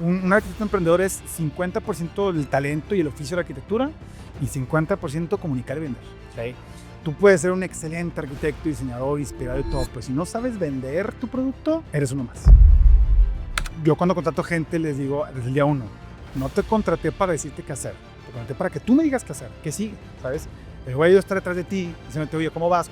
un arquitecto emprendedor es 50% del talento y el oficio de la arquitectura y 50% comunicar y vender. ¿Sí? Tú puedes ser un excelente arquitecto, diseñador, inspirador y todo, pero si no sabes vender tu producto, eres uno más. Yo cuando contrato gente les digo desde el día uno, no te contraté para decirte qué hacer, te contraté para que tú me digas qué hacer, qué sigue, ¿sabes? El güey yo estar detrás de ti, diciéndote, oye, ¿cómo vas?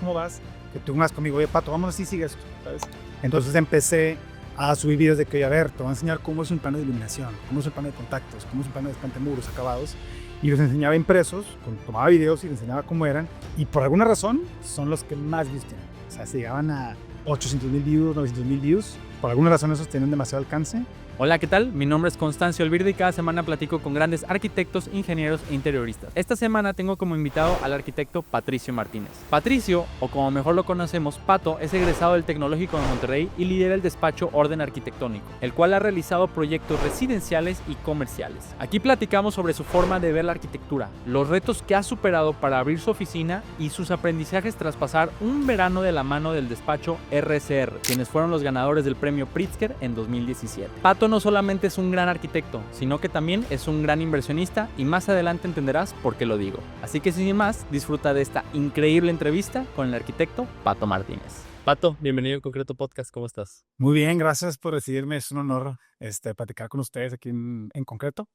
Que tú vengas conmigo, oye, Pato, vamos así, sigue esto, ¿sabes? Entonces empecé a subir videos de que, a ver, te voy a enseñar cómo es un plano de iluminación, cómo es un plano de contactos, cómo es un plano de desplante de muros acabados. Y les enseñaba impresos, tomaba videos y les enseñaba cómo eran. Y por alguna razón son los que más views tienen. O sea, se llegaban a 800,000 views, 900,000 views. Por alguna razón esos tienen demasiado alcance. Hola, ¿qué tal? Mi nombre es Constancio Elvirde y cada semana platico con grandes arquitectos, ingenieros e interioristas. Esta semana tengo como invitado al arquitecto Patricio Martínez. Patricio, o como mejor lo conocemos, Pato, es egresado del Tecnológico de Monterrey y lidera el despacho Orden Arquitectónico, el cual ha realizado proyectos residenciales y comerciales. Aquí platicamos sobre su forma de ver la arquitectura, los retos que ha superado para abrir su oficina y sus aprendizajes tras pasar un verano de la mano del despacho RCR, quienes fueron los ganadores del premio Pritzker en 2017. Pato no solamente es un gran arquitecto, sino que también es un gran inversionista y más adelante entenderás por qué lo digo. Así que sin más, disfruta de esta increíble entrevista con el arquitecto Pato Martínez. Pato, bienvenido a Concreto Podcast, ¿cómo estás? Muy bien, gracias por recibirme. Es un honor platicar con ustedes aquí en Concreto.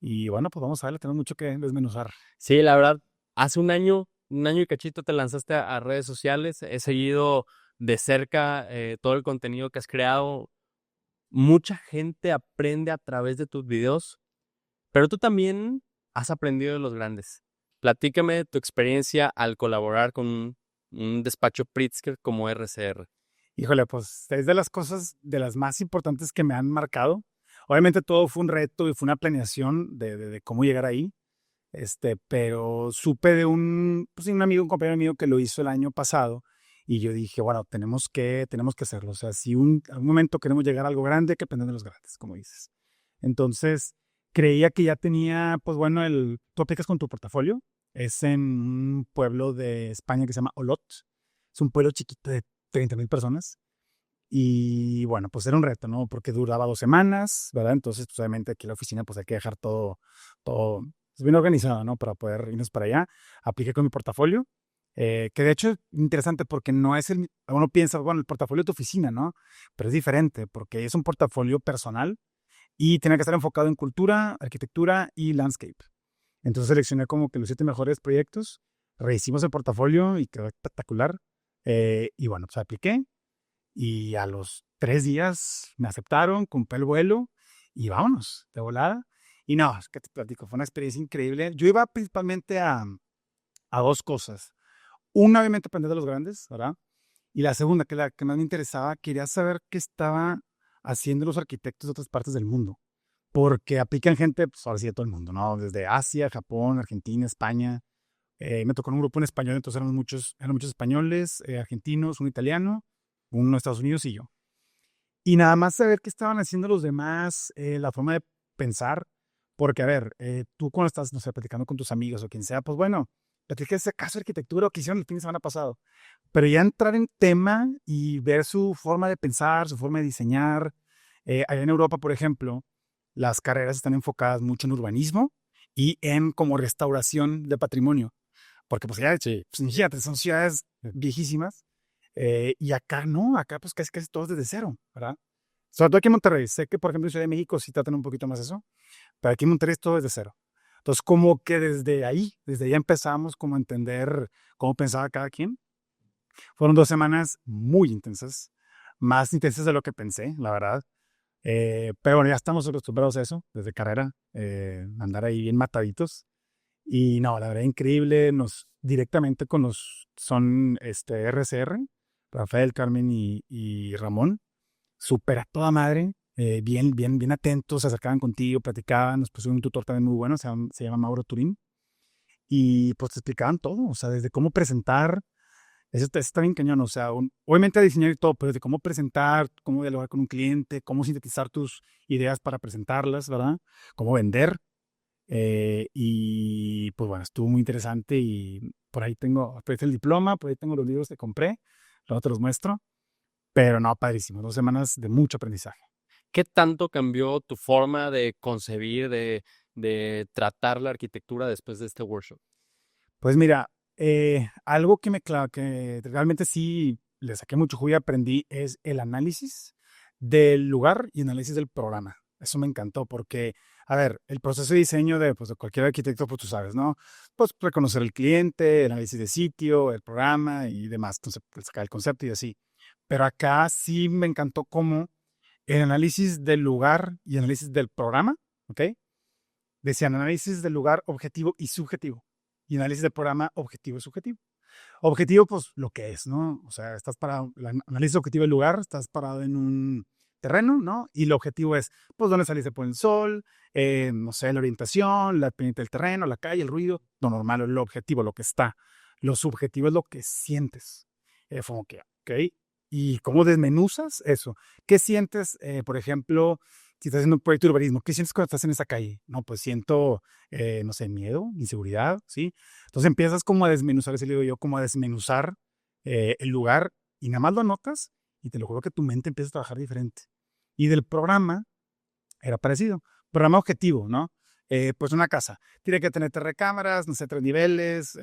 Y bueno, pues vamos a ver, tenemos mucho que desmenuzar. Sí, la verdad, hace un año y cachito te lanzaste a redes sociales. He seguido de cerca todo el contenido que has creado. Mucha gente aprende a través de tus videos, pero tú también has aprendido de los grandes. Platícame de tu experiencia al colaborar con un despacho Pritzker como RCR. Híjole, pues es de las cosas de las más importantes que me han marcado. Obviamente todo fue un reto y fue una planeación de cómo llegar ahí. Pero supe de pues, un amigo, un compañero mío que lo hizo el año pasado y yo dije, bueno, tenemos que hacerlo. O sea, si algún momento queremos llegar a algo grande, hay que aprender de los grandes, como dices. Entonces, creía que ya tenía, pues bueno, tú aplicas con tu portafolio. Es en un pueblo de España que se llama Olot. Es un pueblo chiquito de 30,000 personas. Y bueno, pues era un reto, ¿no? Porque duraba 2 semanas, ¿verdad? Entonces, pues obviamente aquí en la oficina, pues hay que dejar todo bien organizado, ¿no? Para poder irnos para allá. Apliqué con mi portafolio, que de hecho es interesante porque no es uno piensa, bueno, el portafolio de tu oficina, ¿no? Pero es diferente porque es un portafolio personal y tiene que estar enfocado en cultura, arquitectura y landscape. Entonces seleccioné como que los 7 mejores proyectos, rehicimos el portafolio y quedó espectacular. Y bueno, pues apliqué y a los 3 días me aceptaron, compré el vuelo y vámonos, de volada. Y no, es que te platico, fue una experiencia increíble. Yo iba principalmente a 2 cosas. Una, obviamente, aprender de los grandes, ¿verdad? Y la segunda, que la que más me interesaba, quería saber qué estaba haciendo los arquitectos de otras partes del mundo. Porque aplican gente, pues ahora sí, de todo el mundo, ¿no? Desde Asia, Japón, Argentina, España. Me tocó en un grupo en español, entonces eran muchos españoles, argentinos, un italiano, uno de Estados Unidos y yo. Y nada más saber qué estaban haciendo los demás, la forma de pensar, porque a ver, tú cuando estás, no sé, platicando con tus amigos o quien sea, pues bueno, platica ese caso de arquitectura que hicieron el fin de semana pasado, pero ya entrar en tema y ver su forma de pensar, su forma de diseñar. Allá en Europa, por ejemplo, las carreras están enfocadas mucho en urbanismo y en como restauración de patrimonio, porque pues ya, Sí. pues, imagínate, son ciudades viejísimas. Y acá no, acá pues casi todo es desde cero, ¿verdad? Sobre todo aquí en Monterrey. Sé que, por ejemplo, en Ciudad de México sí tratan un poquito más eso, pero aquí en Monterrey es todo desde cero. Entonces, como que desde ahí empezamos como a entender cómo pensaba cada quien. Fueron 2 semanas muy intensas, más intensas de lo que pensé, la verdad. Pero bueno, ya estamos acostumbrados a eso, desde carrera, andar ahí bien mataditos. Y no, la verdad, increíble. Directamente con son RCR, Rafael, Carmen y Ramón, súper a toda madre, bien atentos, se acercaban contigo, platicaban, nos pusieron un tutor también muy bueno, se llama Mauro Turín, y pues te explicaban todo, o sea, desde cómo presentar, eso está bien cañón, o sea, obviamente a diseñar y todo, pero desde cómo presentar, cómo dialogar con un cliente, cómo sintetizar tus ideas para presentarlas, ¿verdad? Cómo vender. Y pues bueno, estuvo muy interesante y por ahí tengo el diploma, por ahí tengo los libros que compré, luego te los muestro, pero no, padrísimo, 2 semanas de mucho aprendizaje. ¿Qué tanto cambió tu forma de concebir, de tratar la arquitectura después de este workshop? Pues mira, algo que realmente sí le saqué mucho jugo y aprendí es el análisis del lugar y análisis del programa. Eso me encantó porque, a ver, el proceso de diseño pues, de cualquier arquitecto, pues tú sabes, ¿no? Pues reconocer el cliente, el análisis de sitio, el programa y demás, entonces, sacar el concepto y así. Pero acá sí me encantó cómo el análisis del lugar y análisis del programa, ¿ok? Decían análisis del lugar objetivo y subjetivo. Y análisis del programa objetivo y subjetivo. Objetivo, pues lo que es, ¿no? O sea, estás parado, el análisis objetivo del lugar, estás parado en un terreno, ¿no? Y el objetivo es, pues, dónde saliste por el sol, no sé, la orientación, la pendiente del terreno, la calle, el ruido, lo normal, lo objetivo, lo que está. Lo subjetivo es lo que sientes. Como que, ¿ok? ¿Y cómo desmenuzas eso? ¿Qué sientes, por ejemplo, si estás haciendo un proyecto de urbanismo? ¿Qué sientes cuando estás en esa calle? No, pues siento, no sé, miedo, inseguridad, ¿sí? Entonces empiezas como a desmenuzar, ese le digo yo, como a desmenuzar el lugar y nada más lo anotas y te lo juro que tu mente empieza a trabajar diferente. Y del programa era parecido. Programa objetivo, ¿no? Pues una casa. Tiene que tener 3 recámaras, no sé, 3 niveles,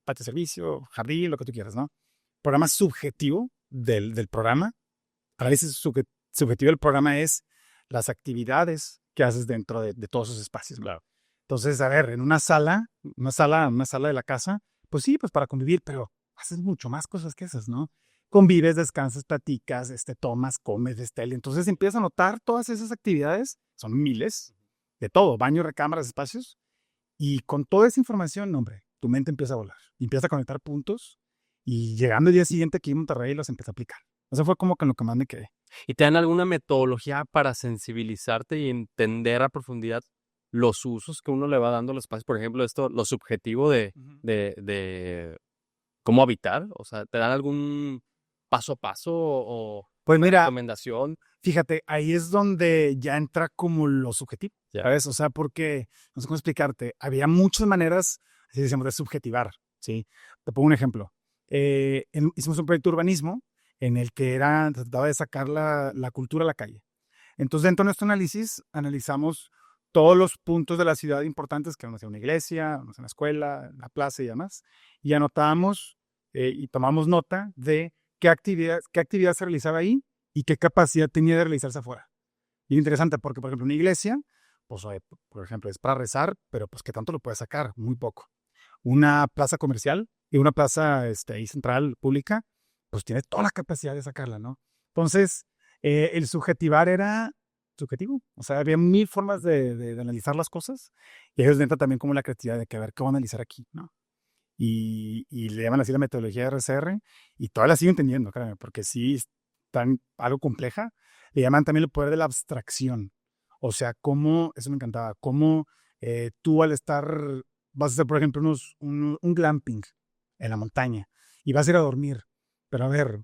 patio de servicio, jardín, lo que tú quieras, ¿no? Programa subjetivo del programa. Análisis subjetivo del programa es las actividades que haces dentro de todos esos espacios. Claro. Entonces, a ver, en una sala de la casa, pues sí, pues para convivir, pero haces mucho más cosas que esas, ¿no? Convives, descansas, platicas, tomas, comes, entonces empiezas a notar todas esas actividades, son miles, de todo, baños, recámaras, espacios, y con toda esa información, hombre, tu mente empieza a volar, empieza a conectar puntos, y llegando el día siguiente aquí en Monterrey los empieza a aplicar. O sea, fue como con lo que más me quedé. ¿Y te dan alguna metodología para sensibilizarte y entender a profundidad los usos que uno le va dando a los espacios? Por ejemplo, lo subjetivo de cómo habitar. O sea, ¿te dan algún paso a paso o Pues mira, recomendación? fíjate, ahí es donde ya entra como lo subjetivo, Ya. ¿sabes? O sea, porque, no sé cómo explicarte, había muchas maneras, así decíamos, de subjetivar, ¿sí? Te pongo un ejemplo. Hicimos un proyecto de urbanismo en el que trataba de sacar la cultura a la calle. Entonces, dentro de nuestro análisis, analizamos todos los puntos de la ciudad importantes, que no sé, una iglesia, no sé, una escuela, la plaza y demás, y anotábamos y tomamos nota de qué actividad se realizaba ahí y qué capacidad tenía de realizarse afuera. Y es interesante porque, por ejemplo, una iglesia, pues, por ejemplo, es para rezar, pero pues, ¿qué tanto lo puedes sacar? Muy poco. Una plaza comercial y una plaza ahí central, pública, pues tiene toda la capacidad de sacarla, ¿no? Entonces, el subjetivar era subjetivo. O sea, había mil formas de analizar las cosas y ahí es donde entra también como la creatividad de que a ver qué voy a analizar aquí, ¿no? Y le llaman así la metodología de RCR y todavía la sigo entendiendo, créanme, porque sí es algo compleja. Le llaman también el poder de la abstracción. O sea, cómo, eso me encantaba, cómo tú al vas a hacer, por ejemplo, un glamping en la montaña y vas a ir a dormir. Pero a ver,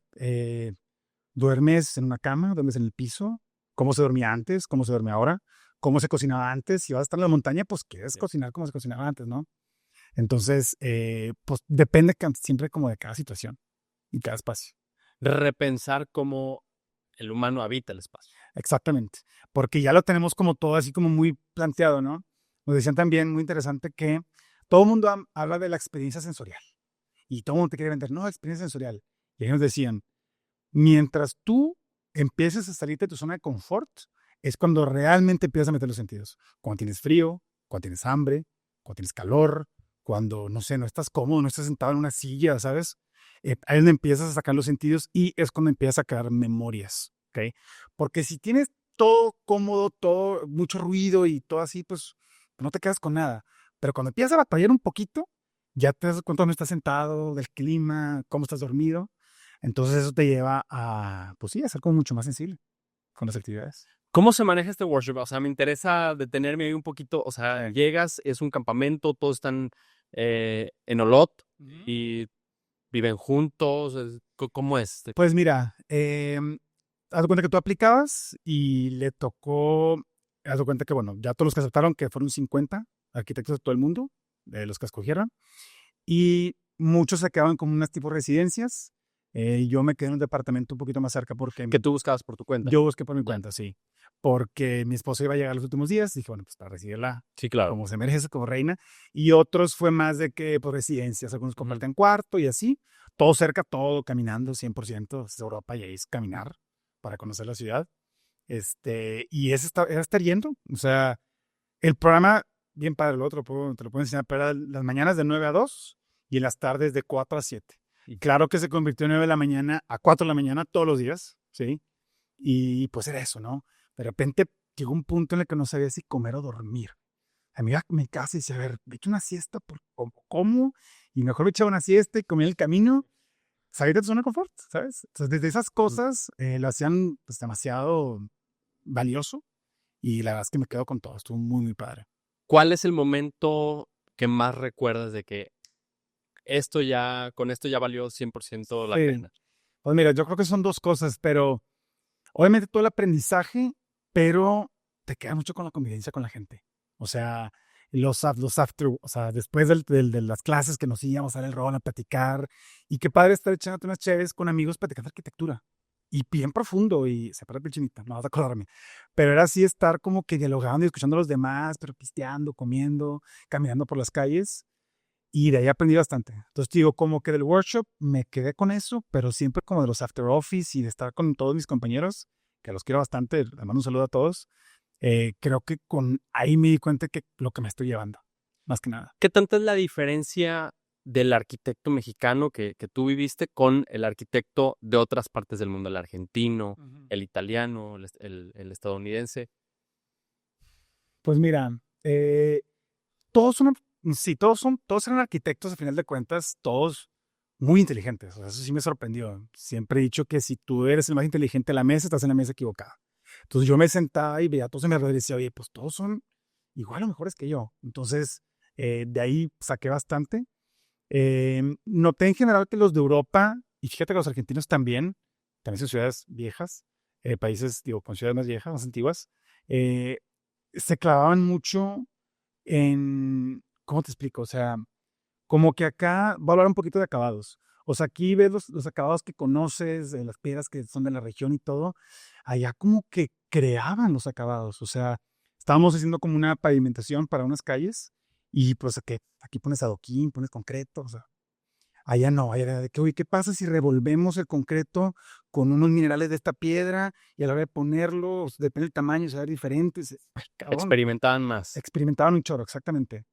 ¿duermes en una cama? ¿Duermes en el piso? ¿Cómo se dormía antes? ¿Cómo se duerme ahora? ¿Cómo se cocinaba antes? Si vas a estar en la montaña, pues quieres cocinar como se cocinaba antes, ¿no? Entonces, pues depende siempre como de cada situación y cada espacio. Repensar cómo el humano habita el espacio. Exactamente, porque ya lo tenemos como todo así como muy planteado, ¿no? Nos decían también, muy interesante, que todo el mundo habla de la experiencia sensorial y todo el mundo te quiere vender, no, experiencia sensorial. Y ellos decían, mientras tú empieces a salirte de tu zona de confort, es cuando realmente empiezas a meter los sentidos. Cuando tienes frío, cuando tienes hambre, cuando tienes calor, cuando, no sé, no estás cómodo, no estás sentado en una silla, ¿sabes? Ahí es donde empiezas a sacar los sentidos y es cuando empiezas a crear memorias, ¿ok? Porque si tienes todo cómodo, todo, mucho ruido y todo así, pues no te quedas con nada. Pero cuando empiezas a batallar un poquito, ya te das cuenta dónde estás sentado, del clima, cómo estás dormido. Entonces eso te lleva a, pues sí, a ser como mucho más sensible con las actividades. ¿Cómo se maneja este workshop? O sea, me interesa detenerme ahí un poquito. O sea, llegas, es un campamento, todos están en Olot y viven juntos. ¿Cómo es? Pues mira, haz de cuenta que tú aplicabas y le tocó, haz de cuenta que, bueno, ya todos los que aceptaron, que fueron 50 arquitectos de todo el mundo, de los que escogieron, y muchos se quedaban como unas tipo residencias. Yo me quedé en un departamento un poquito más cerca porque Que tú buscabas por tu cuenta. yo busqué por mi cuenta, sí. porque mi esposa iba a llegar los últimos días. Dije, bueno, pues para recibirla Sí, claro. como se merece, como reina. Y otros fue más de que, pues, residencias, algunos comparten cuarto y así. Todo cerca, todo caminando, 100%. Es Europa y ahí es caminar para conocer la ciudad. Y era estar yendo. O sea, el programa, bien padre, lo otro te lo puedo enseñar, pero era las mañanas de 9 a 2 y en las tardes de 4 a 7. Y claro que se convirtió de 9 de la mañana a 4 de la mañana todos los días, ¿sí? Y pues era eso, ¿no? De repente llegó un punto en el que no sabía si comer o dormir. A mí iba a mi casa y decía, a ver, me echo una siesta, ¿cómo? Y mejor me echaba una siesta y comía en el camino. Salir de tu zona de confort, ¿sabes? Entonces, desde esas cosas lo hacían pues, demasiado valioso y la verdad es que me quedo con todo. Estuvo muy, muy padre. ¿Cuál es el momento que más recuerdas de que con esto ya valió 100% la Sí. pena? Pues mira, yo creo que son dos cosas, pero obviamente todo el aprendizaje, pero te queda mucho con la convivencia con la gente. O sea, los after, o sea, después de las clases que nos íbamos a dar el rol, a platicar, y qué padre estar echándote unas chéves con amigos platicando arquitectura. Y bien profundo, y se para pichinita, no vas a acordarme. Pero era así estar como que dialogando y escuchando a los demás, pero pisteando, comiendo, caminando por las calles. Y de ahí aprendí bastante. Entonces, digo, como que del workshop me quedé con eso, pero siempre como de los after office y de estar con todos mis compañeros, que los quiero bastante, les mando un saludo a todos. Creo que ahí me di cuenta que lo que me estoy llevando, más que nada. ¿Qué tanta es la diferencia del arquitecto mexicano que tú viviste con el arquitecto de otras partes del mundo? El argentino, el italiano, el estadounidense. Pues mira, todos todos eran arquitectos a final de cuentas, todos muy inteligentes. O sea, eso sí me sorprendió. Siempre he dicho que si tú eres el más inteligente de la mesa, estás en la mesa equivocada. Entonces yo me sentaba y veía a todos en mi alrededor y decía, oye, pues todos son igual o mejores que yo. Entonces, de ahí saqué bastante. Noté en general que los de Europa, y fíjate que los argentinos también son ciudades viejas, países, digo, con ciudades más viejas, más antiguas, se clavaban mucho en, ¿cómo te explico? O sea, como que acá, voy a hablar un poquito de acabados. O sea, aquí ves los acabados que conoces, las piedras que son de la región y todo. Allá como que creaban los acabados. O sea, estábamos haciendo como una pavimentación para unas calles y pues que aquí pones adoquín, pones concreto. O sea, allá no, allá era de que, oye, ¿qué pasa si revolvemos el concreto con unos minerales de esta piedra y a la hora de ponerlo, depende del tamaño, se va a ver diferente? Ay, cabrón. Experimentaban más. Experimentaban un chorro, exactamente.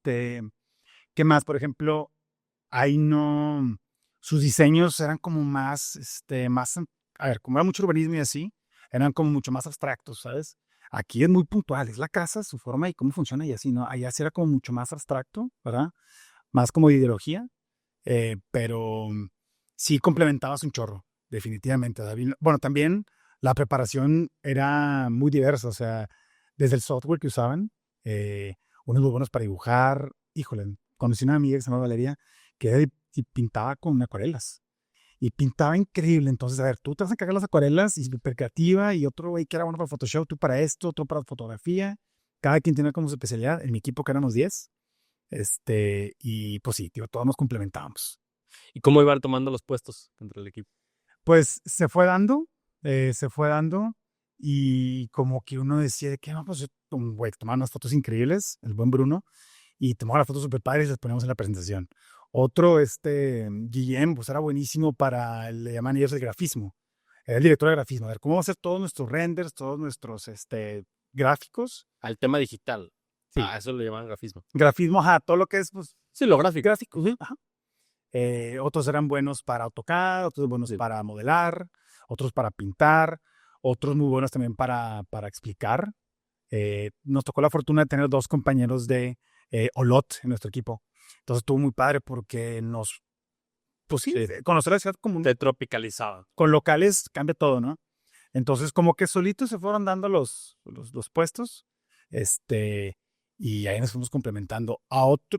¿Qué más? Por ejemplo, ahí no, sus diseños eran como a ver, como era mucho urbanismo y así, eran como mucho más abstractos, ¿sabes? Aquí es muy puntual, es la casa, su forma y cómo funciona y así, ¿no? Allá sí era como mucho más abstracto, ¿verdad? Más como de ideología, pero sí complementabas un chorro, definitivamente. David. Bueno, también la preparación era muy diversa, o sea, desde el software que usaban, unos muy buenos para dibujar, híjole, conocí una amiga que se llama Valeria, y pintaba con acuarelas. Y pintaba increíble. Entonces, a ver, tú te vas a encargar las acuarelas y súper creativa, y otro güey que era bueno para Photoshop, tú para esto, otro para fotografía. Cada quien tiene como su especialidad. En mi equipo, que éramos 10. Y pues sí, tío, todos nos complementábamos. ¿Y cómo iban tomando los puestos dentro del equipo? Pues se fue dando, y como que uno decía de que vamos a un güey, tomar unas fotos increíbles, el buen Bruno, y tomaba las fotos súper padres y las poníamos en la presentación. Otro, Guillem, pues era buenísimo le llaman ellos el grafismo. Era el director de grafismo. A ver, ¿cómo va a ser todos nuestros renders, todos nuestros gráficos? Al tema digital. Sí. Eso lo llaman grafismo. Grafismo, ajá, todo lo que es, pues. Sí, lo gráfico. Gráficos, sí, ajá. Otros eran buenos para AutoCAD, otros buenos para modelar, otros para pintar, otros muy buenos también para explicar. Nos tocó la fortuna de tener 2 compañeros de Olot en nuestro equipo. Entonces estuvo muy padre porque pues sí, conocer la ciudad como te tropicalizaba. Con locales cambia todo, ¿no? Entonces como que solitos se fueron dando los puestos, y ahí nos fuimos complementando.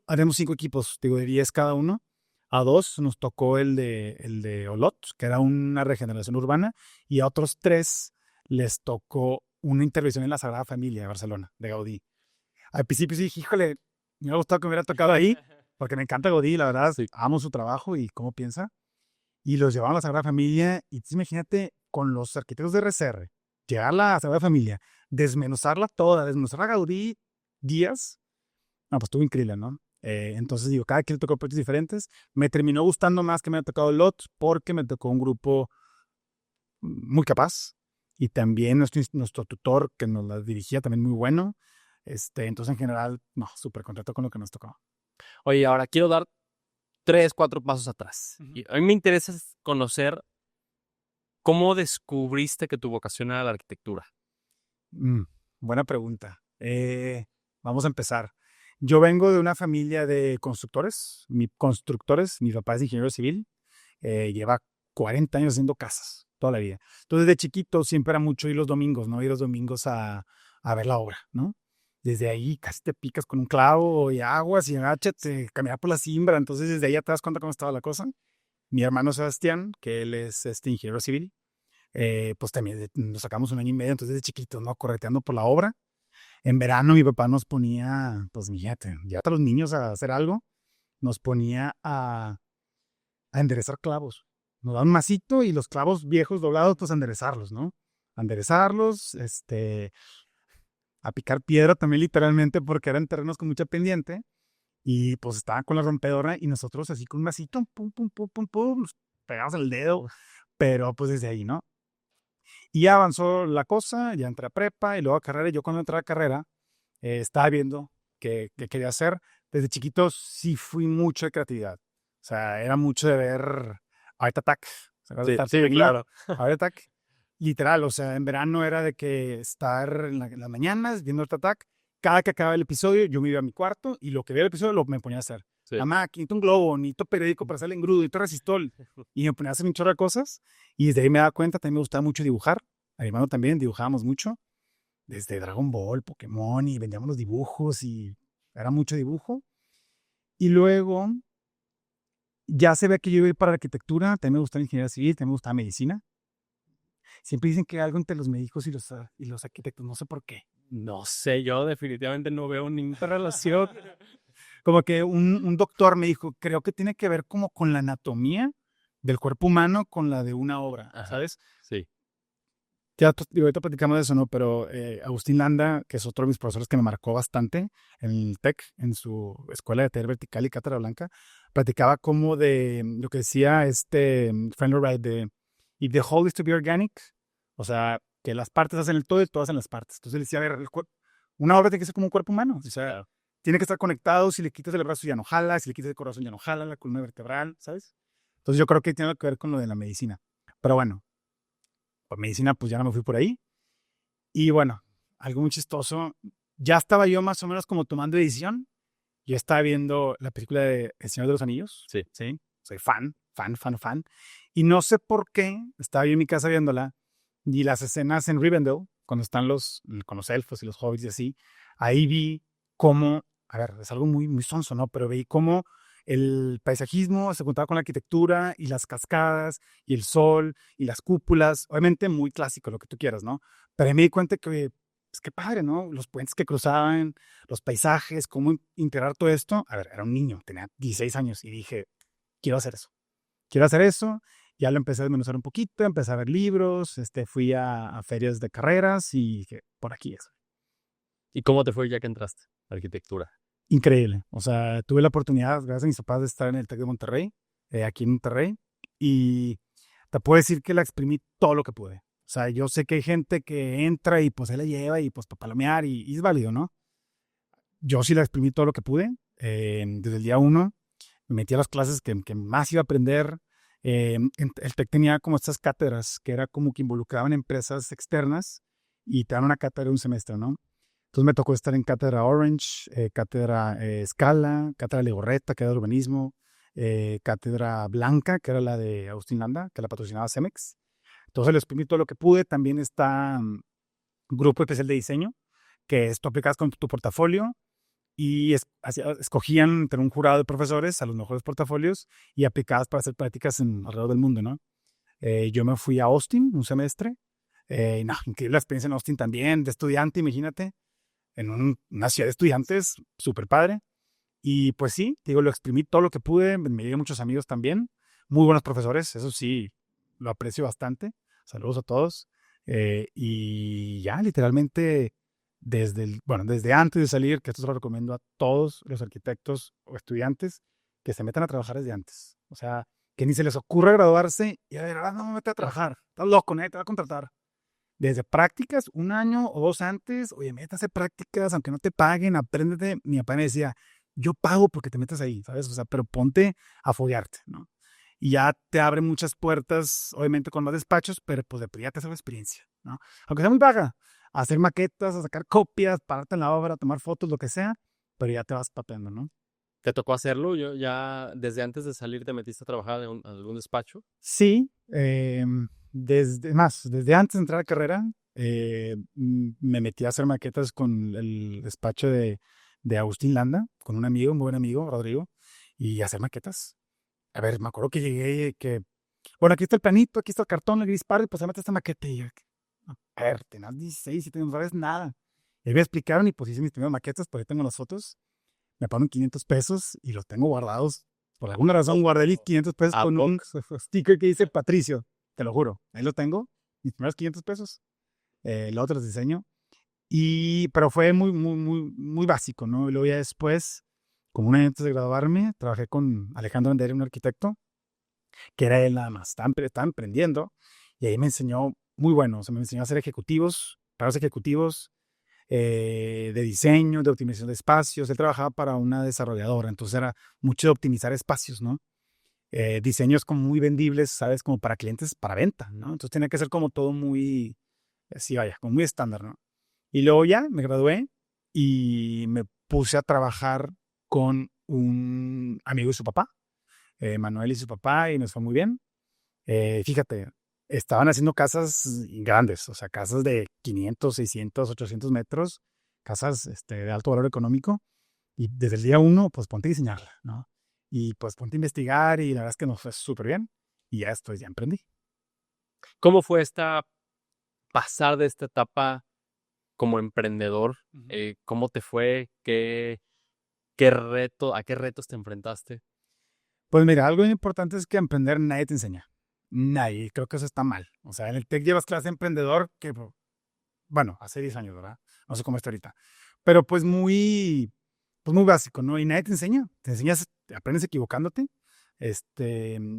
Haremos 5 equipos, digo, de 10 cada uno. A 2 nos tocó el de Olot, que era una regeneración urbana, y a otros 3 les tocó una intervención en la Sagrada Familia de Barcelona, de Gaudí. Al principio sí dije, híjole, me hubiera gustado que me hubiera tocado ahí, porque me encanta Gaudí, la verdad, sí. Amo su trabajo y cómo piensa. Y los llevaban a la Sagrada Familia, y imagínate con los arquitectos de RCR, llegar a la Sagrada Familia, desmenuzarla toda, desmenuzar a Gaudí días, no, pues estuvo increíble, ¿no? Entonces digo, cada quien le tocó proyectos diferentes. Me terminó gustando más que me ha tocado LOT porque me tocó un grupo muy capaz y también nuestro tutor que nos la dirigía también muy bueno. Entonces en general, no, súper contento con lo que nos tocó. Oye, ahora quiero dar 3, 4 pasos atrás. Ujú. Y a mí me interesa conocer cómo descubriste que tu vocación era la arquitectura. Buena pregunta. Vamos a empezar. Yo vengo de una familia de constructores. Mi papá es ingeniero civil. Lleva 40 años haciendo casas, toda la vida. Entonces, de chiquito siempre era mucho ir los domingos, ¿no? Ir los domingos a ver la obra, ¿no? Desde ahí casi te picas con un clavo y aguas y agáchate, caminar por la cimbra. Entonces, desde ahí ya te das cuenta cómo estaba la cosa. Mi hermano Sebastián, que él es ingeniero civil, pues también nos sacamos 1 año y medio, entonces de chiquito, ¿no? Correteando por la obra. En verano mi papá nos ponía, pues fíjate, ya a los niños a hacer algo, nos ponía a enderezar clavos. Nos daban un masito y los clavos viejos doblados, pues a enderezarlos, ¿no? A enderezarlos, a picar piedra también literalmente porque eran terrenos con mucha pendiente y pues estaban con la rompedora y nosotros así con un masito, pum, pum, pum, pum, pum, nos pegamos el dedo, pero pues desde ahí, ¿no? Y ya avanzó la cosa, ya entré a prepa y luego a carrera. Y yo cuando entré a carrera estaba viendo qué quería hacer. Desde chiquito sí fui mucho de creatividad. O sea, era mucho de ver Art Attack. Sí, claro. Art Attack. Literal, o sea, en verano era de que estar en las mañanas viendo Art Attack. Cada que acababa el episodio, yo me iba a mi cuarto y lo que veía el episodio me ponía a hacer. Sí. Mamá, necesito un globo, necesito periódico para hacer el engrudo, necesito resistol. Y me ponía a hacer un chorro de cosas. Y desde ahí me daba cuenta, también me gustaba mucho dibujar. A mi hermano también dibujábamos mucho. Desde Dragon Ball, Pokémon, y vendíamos los dibujos y era mucho dibujo. Y luego ya se ve que yo iba a ir para la arquitectura, también me gustaba ingeniería civil, también me gustaba medicina. Siempre dicen que hay algo entre los médicos y los arquitectos, no sé por qué. No sé, yo definitivamente no veo ninguna relación. Como que un doctor me dijo, creo que tiene que ver como con la anatomía del cuerpo humano con la de una obra, Ajá. ¿sabes? Sí. Ya ahorita platicamos de eso, ¿no? Pero Agustín Landa, que es otro de mis profesores que me marcó bastante en el TEC, en su escuela de taller vertical y cátedra blanca, platicaba como de lo que decía Friendly Wright de if the whole is to be organic, o sea, que las partes hacen el todo y el todo hacen las partes. Entonces él decía, a ver, una obra tiene que ser como un cuerpo humano, o sea, Claro. tiene que estar conectado, si le quitas el brazo ya no jala, si le quitas el corazón ya no jala, la columna vertebral, ¿sabes? Entonces yo creo que tiene que ver con lo de la medicina. Pero bueno, por medicina pues ya no me fui por ahí. Y bueno, algo muy chistoso, ya estaba yo más o menos como tomando decisión. Yo estaba viendo la película de El Señor de los Anillos. Sí. Sí, soy fan. Y no sé por qué, estaba yo en mi casa viéndola y las escenas en Rivendell, cuando están con los elfos y los hobbits y así, ahí vi cómo, a ver, es algo muy, muy sonso, ¿no? Pero vi cómo el paisajismo se juntaba con la arquitectura y las cascadas y el sol y las cúpulas, obviamente muy clásico, lo que tú quieras, ¿no? Pero ahí me di cuenta que, pues qué padre, ¿no? Los puentes que cruzaban, los paisajes, cómo integrar todo esto. A ver, era un niño, tenía 16 años y dije, quiero hacer eso. Quiero hacer eso. Ya lo empecé a desmenuzar un poquito, empecé a ver libros, fui a ferias de carreras y dije, por aquí es. ¿Y cómo te fue ya que entraste a arquitectura? Increíble. O sea, tuve la oportunidad, gracias a mis papás, de estar en el TEC de Monterrey, aquí en Monterrey, y te puedo decir que la exprimí todo lo que pude. O sea, yo sé que hay gente que entra y pues se la lleva y pues para palomear y es válido, ¿no? Yo sí la exprimí todo lo que pude. Desde el día 1 me metí a las clases que más iba a aprender. El TEC tenía como estas cátedras que era como que involucraban empresas externas y te dan una cátedra de un semestre, ¿no? Entonces me tocó estar en cátedra Orange, cátedra Scala, cátedra Legorreta, que era de urbanismo, cátedra Blanca, que era la de Agustín Landa, que la patrocinaba Cemex. Entonces le exprimí todo lo que pude. También está Grupo Especial de Diseño, que es tú aplicas con tu portafolio y escogían entre un jurado de profesores a los mejores portafolios y aplicabas para hacer prácticas alrededor del mundo, ¿no? Yo me fui a Austin un semestre. No, increíble la experiencia en Austin también, de estudiante, imagínate, en una ciudad de estudiantes, súper padre. Y pues sí, te digo, lo exprimí todo lo que pude, me llegué muchos amigos también, muy buenos profesores, eso sí, lo aprecio bastante. Saludos a todos. Y ya, literalmente, desde antes de salir, que esto se lo recomiendo a todos los arquitectos o estudiantes, que se metan a trabajar desde antes. O sea, que ni se les ocurra graduarse y a ver, no me meto a trabajar. Estás loco, nadie te va a contratar. Desde prácticas, 1 año o 2 antes, oye, métase a prácticas, aunque no te paguen, apréndete. Mi papá me decía, yo pago porque te metas ahí, ¿sabes? O sea, pero ponte a foguearte, ¿no? Y ya te abre muchas puertas, obviamente con más despachos, pero pues de ya te hace la experiencia, ¿no? Aunque sea muy vaga, a hacer maquetas, a sacar copias, pararte en la obra, a tomar fotos, lo que sea, pero ya te vas papeando, ¿no? ¿Te tocó hacerlo? Yo ya desde antes de salir te metiste a trabajar en algún despacho. Sí, desde antes de entrar a carrera, me metí a hacer maquetas con el despacho de Agustín Landa, con un amigo, un buen amigo, Rodrigo, y hacer maquetas. A ver, me acuerdo que llegué, bueno, aquí está el planito, aquí está el cartón, el gris pardo, y pues se mete esta maqueta y yo, a ver, tenés 16 y no sabes nada. Y me explicaron y pues hice mis primeras maquetas, por ahí tengo las fotos, me pagaron 500 pesos y los tengo guardados. Por alguna razón guardé los 500 pesos ¿A con poco? un sticker que dice Patricio, te lo juro, ahí lo tengo, mis primeros 500 pesos, luego te los diseño. Pero fue muy, muy, muy, muy básico, ¿no? Y luego ya después, como un año antes de graduarme, trabajé con Alejandro Andere, un arquitecto, que era él nada más, estaba emprendiendo, y ahí me enseñó, muy bueno, o sea, me enseñó a hacer ejecutivos, pagos ejecutivos, de diseño, de optimización de espacios. Él trabajaba para una desarrolladora, entonces era mucho de optimizar espacios, ¿no? Diseños como muy vendibles, ¿sabes? Como para clientes, para venta, ¿no? Entonces tenía que ser como todo muy, así vaya, como muy estándar, ¿no? Y luego ya me gradué y me puse a trabajar con un amigo de su papá, Manuel y su papá, y nos fue muy bien. Fíjate, estaban haciendo casas grandes, o sea, casas de 500, 600, 800 metros, casas de alto valor económico, y desde el día uno, pues ponte a diseñarla, ¿no? Y pues ponte a investigar, y la verdad es que nos fue súper bien, y ya después ya emprendí. ¿Cómo fue pasar de esta etapa como emprendedor? ¿Cómo te fue? ¿A qué retos te enfrentaste? Pues mira, algo bien importante es que emprender nadie te enseña. Nadie, creo que eso está mal. O sea, en el TEC llevas clase de emprendedor que, bueno, hace 10 años, ¿verdad? No sé cómo está ahorita. Pero pues muy básico, ¿no? Y nadie te enseña. Te enseñas, aprendes equivocándote.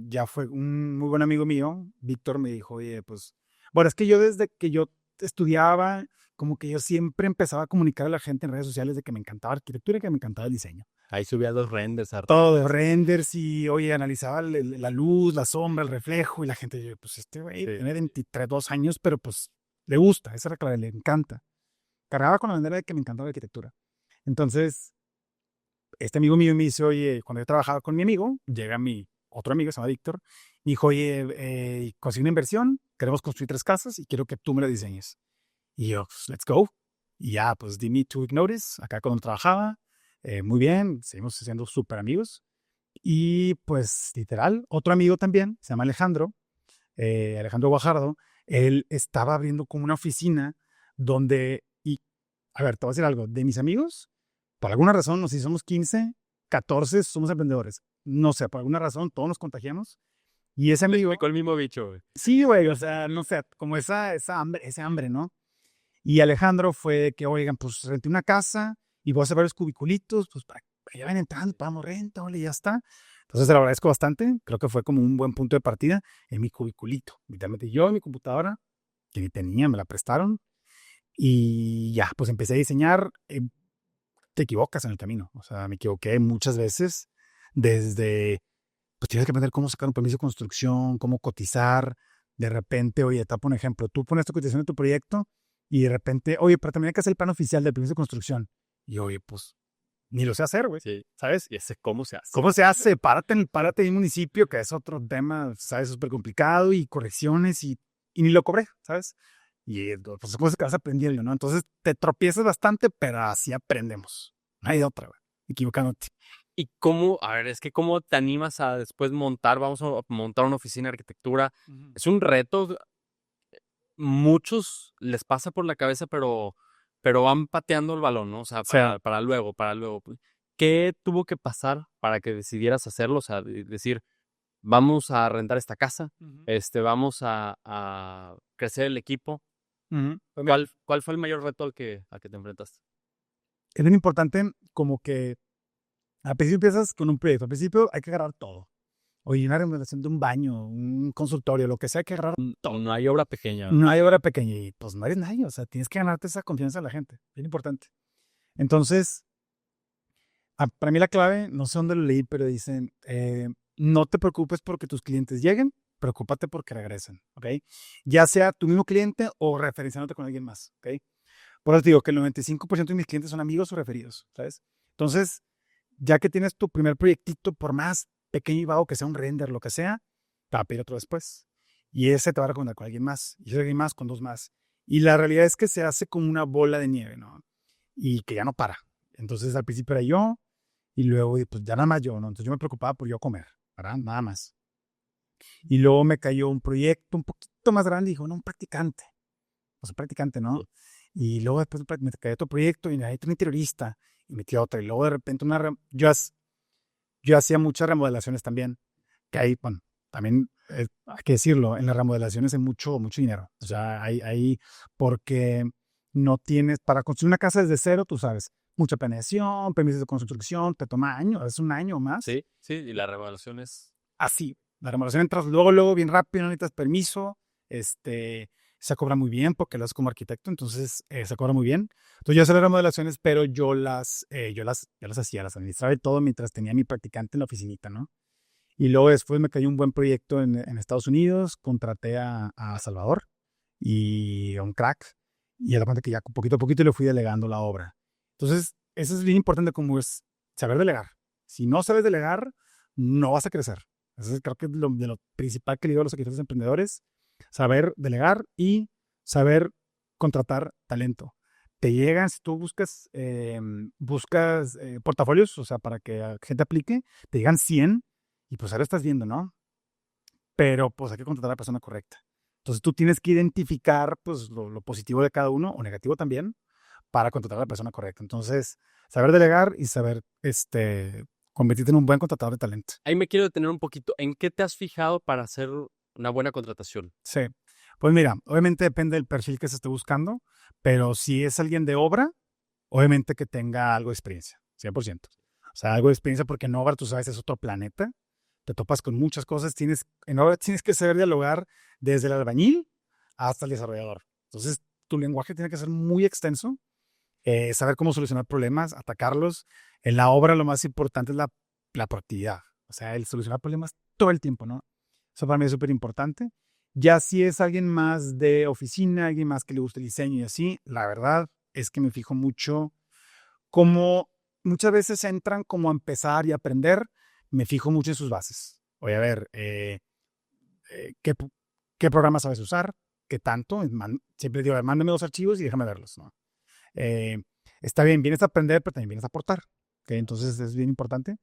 Ya fue un muy buen amigo mío, Víctor, me dijo, oye, pues, bueno, es que yo desde que yo estudiaba, como que yo siempre empezaba a comunicar a la gente en redes sociales de que me encantaba arquitectura y que me encantaba el diseño. Ahí subías los renders, Todo de renders y, oye, analizaba la luz, la sombra, el reflejo y la gente, yo, pues este güey tiene 23, 2 años, pero pues le gusta, esa era la le encanta. Cargaba con la bandera de que me encantaba la arquitectura. Entonces, este amigo mío me dice, oye, cuando yo trabajaba con mi amigo, llega mi otro amigo, se llama Víctor, y dijo, oye, conseguí una inversión, queremos construir 3 casas y quiero que tú me la diseñes. Y yo, pues, let's go. Y ya, pues, di me 2 week notice, acá cuando trabajaba, muy bien, seguimos siendo súper amigos. Y pues, literal, otro amigo también, se llama Alejandro, Alejandro Guajardo, él estaba abriendo como una oficina donde, y a ver, te voy a decir algo, de mis amigos, por alguna razón, no sé si somos 15, 14, somos emprendedores. No sé, por alguna razón, todos nos contagiamos. Y ese amigo, Con el mismo bicho, güey. sí, güey, o sea, no sé, como ese hambre, ¿no? Y Alejandro fue de que, oigan, pues renté una casa y voy a hacer varios cubiculitos, pues para que ya vayan entrando, pagamos renta, y ya está. Entonces se lo agradezco bastante, creo que fue como un buen punto de partida en mi cubiculito. Literalmente yo en mi computadora, que ni tenía, me la prestaron, y ya, pues empecé a diseñar. Te equivocas en el camino, o sea, me equivoqué muchas veces desde, pues tienes que aprender cómo sacar un permiso de construcción, cómo cotizar. De repente, oye, te pongo un ejemplo, tú pones tu cotización de tu proyecto y de repente, oye, pero también hay que hacer el plan oficial del permiso de construcción. Y oye, pues ni lo sé hacer, güey. Sí. ¿Sabes? ¿Y ese cómo se hace? ¿Cómo se hace? Párate en un municipio, que es otro tema, ¿sabes? Súper complicado y correcciones y ni lo cobré, ¿sabes? Y por supuesto que vas aprendiendo, ¿no? Entonces te tropiezas bastante, pero así aprendemos. No hay de otra, güey. Equivocándote. ¿Y cómo, a ver, es que cómo te animas a después vamos a montar una oficina de arquitectura? Es un reto, muchos les pasa por la cabeza, pero van pateando el balón, ¿no? O sea, O sea, para luego. ¿Qué tuvo que pasar para que decidieras hacerlo? O sea, decir, vamos a rentar esta casa, vamos a crecer el equipo. ¿Cuál fue el mayor reto al que te enfrentaste? Es bien importante como que al principio empiezas con un proyecto. Al principio hay que agarrar todo. Oye, una remodelación de un baño, un consultorio, lo que sea, hay que agarrar todo. No hay obra pequeña. No hay obra pequeña y pues no eres nadie. O sea, tienes que ganarte esa confianza de la gente. Bien importante. Entonces, para mí la clave, no sé dónde lo leí, pero dicen, no te preocupes porque tus clientes lleguen, preocúpate porque regresen, ¿ok? Ya sea tu mismo cliente o referenciándote con alguien más, ¿ok? Por eso te digo que el 95% de mis clientes son amigos o referidos, ¿sabes? Entonces, ya que tienes tu primer proyectito, por más pequeño y vago que sea un render, lo que sea, te va a pedir otro después. Y ese te va a recomendar con alguien más, y ese alguien más con 2 más. Y la realidad es que se hace como una bola de nieve, ¿no? Y que ya no para. Entonces, al principio era yo, y luego, pues ya nada más yo, ¿no? Entonces yo me preocupaba por yo comer, ¿verdad? Nada más. Y luego me cayó un proyecto un poquito más grande y dijo, no, un practicante. O sea, practicante, ¿no? Y luego después me cayó otro proyecto y necesito un interiorista. Y metí otra. Y luego de repente yo hacía muchas remodelaciones también. Que ahí, bueno, también hay que decirlo, en las remodelaciones hay mucho dinero. O sea, porque no tienes, para construir una casa desde cero, tú sabes, mucha planeación, permisos de construcción, te toma años, es un año o más. Sí, y la remodelación es... Así, la remodelación entras luego, bien rápido, no necesitas permiso, se cobra muy bien porque lo haces como arquitecto, entonces se cobra muy bien. Entonces yo hacía las remodelaciones, pero yo las hacía, las administraba y todo mientras tenía mi practicante en la oficinita, ¿no? Y luego después me cayó un buen proyecto en Estados Unidos, contraté a Salvador y a un crack, y a la cuenta que ya poquito a poquito le fui delegando la obra. Entonces, eso es bien importante como es saber delegar. Si no sabes delegar, no vas a crecer. Eso creo que es de lo principal que le digo a los arquitectos emprendedores, saber delegar y saber contratar talento. Te llegan, si tú buscas portafolios, o sea, para que gente aplique, te llegan 100 y pues ahora estás viendo, ¿no? Pero pues hay que contratar a la persona correcta. Entonces tú tienes que identificar pues lo positivo de cada uno o negativo también para contratar a la persona correcta. Entonces, saber delegar y saber convertirte en un buen contratador de talento. Ahí me quiero detener un poquito. ¿En qué te has fijado para hacer una buena contratación? Sí. Pues mira, obviamente depende del perfil que se esté buscando, pero si es alguien de obra, obviamente que tenga algo de experiencia, 100%. O sea, algo de experiencia porque en obra, tú sabes, es otro planeta. Te topas con muchas cosas. En obra tienes que saber dialogar desde el albañil hasta el desarrollador. Entonces, tu lenguaje tiene que ser muy extenso, saber cómo solucionar problemas, atacarlos. En la obra lo más importante es la proactividad. O sea, el solucionar problemas todo el tiempo, ¿no? Eso para mí es súper importante. Ya si es alguien más de oficina, alguien más que le gusta el diseño y así, la verdad es que me fijo mucho como muchas veces entran como a empezar y aprender, me fijo mucho en sus bases. Oye, a ver, ¿qué programa sabes usar? ¿Qué tanto? Siempre digo, mándame 2 archivos y déjame verlos, ¿no? Está bien, vienes a aprender, pero también vienes a aportar. ¿Okay? Entonces es bien importante.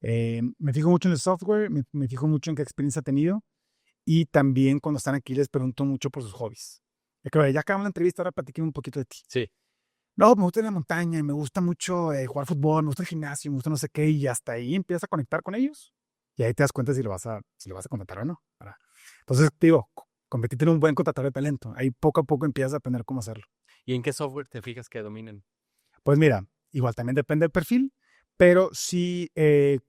Me fijo mucho en el software, me fijo mucho en qué experiencia ha tenido y también cuando están aquí les pregunto mucho por sus hobbies. Ya acabamos la entrevista, ahora platiquemos un poquito de ti. Sí. No, me gusta ir a la montaña, me gusta mucho jugar fútbol, me gusta el gimnasio, me gusta no sé qué, y hasta ahí empiezas a conectar con ellos. Y ahí te das cuenta si lo vas a contratar o no. ¿Verdad? Entonces, te digo, convertirte en un buen contratador de talento. Ahí poco a poco empiezas a aprender cómo hacerlo. ¿Y en qué software te fijas que dominen? Pues mira, igual también depende del perfil, pero si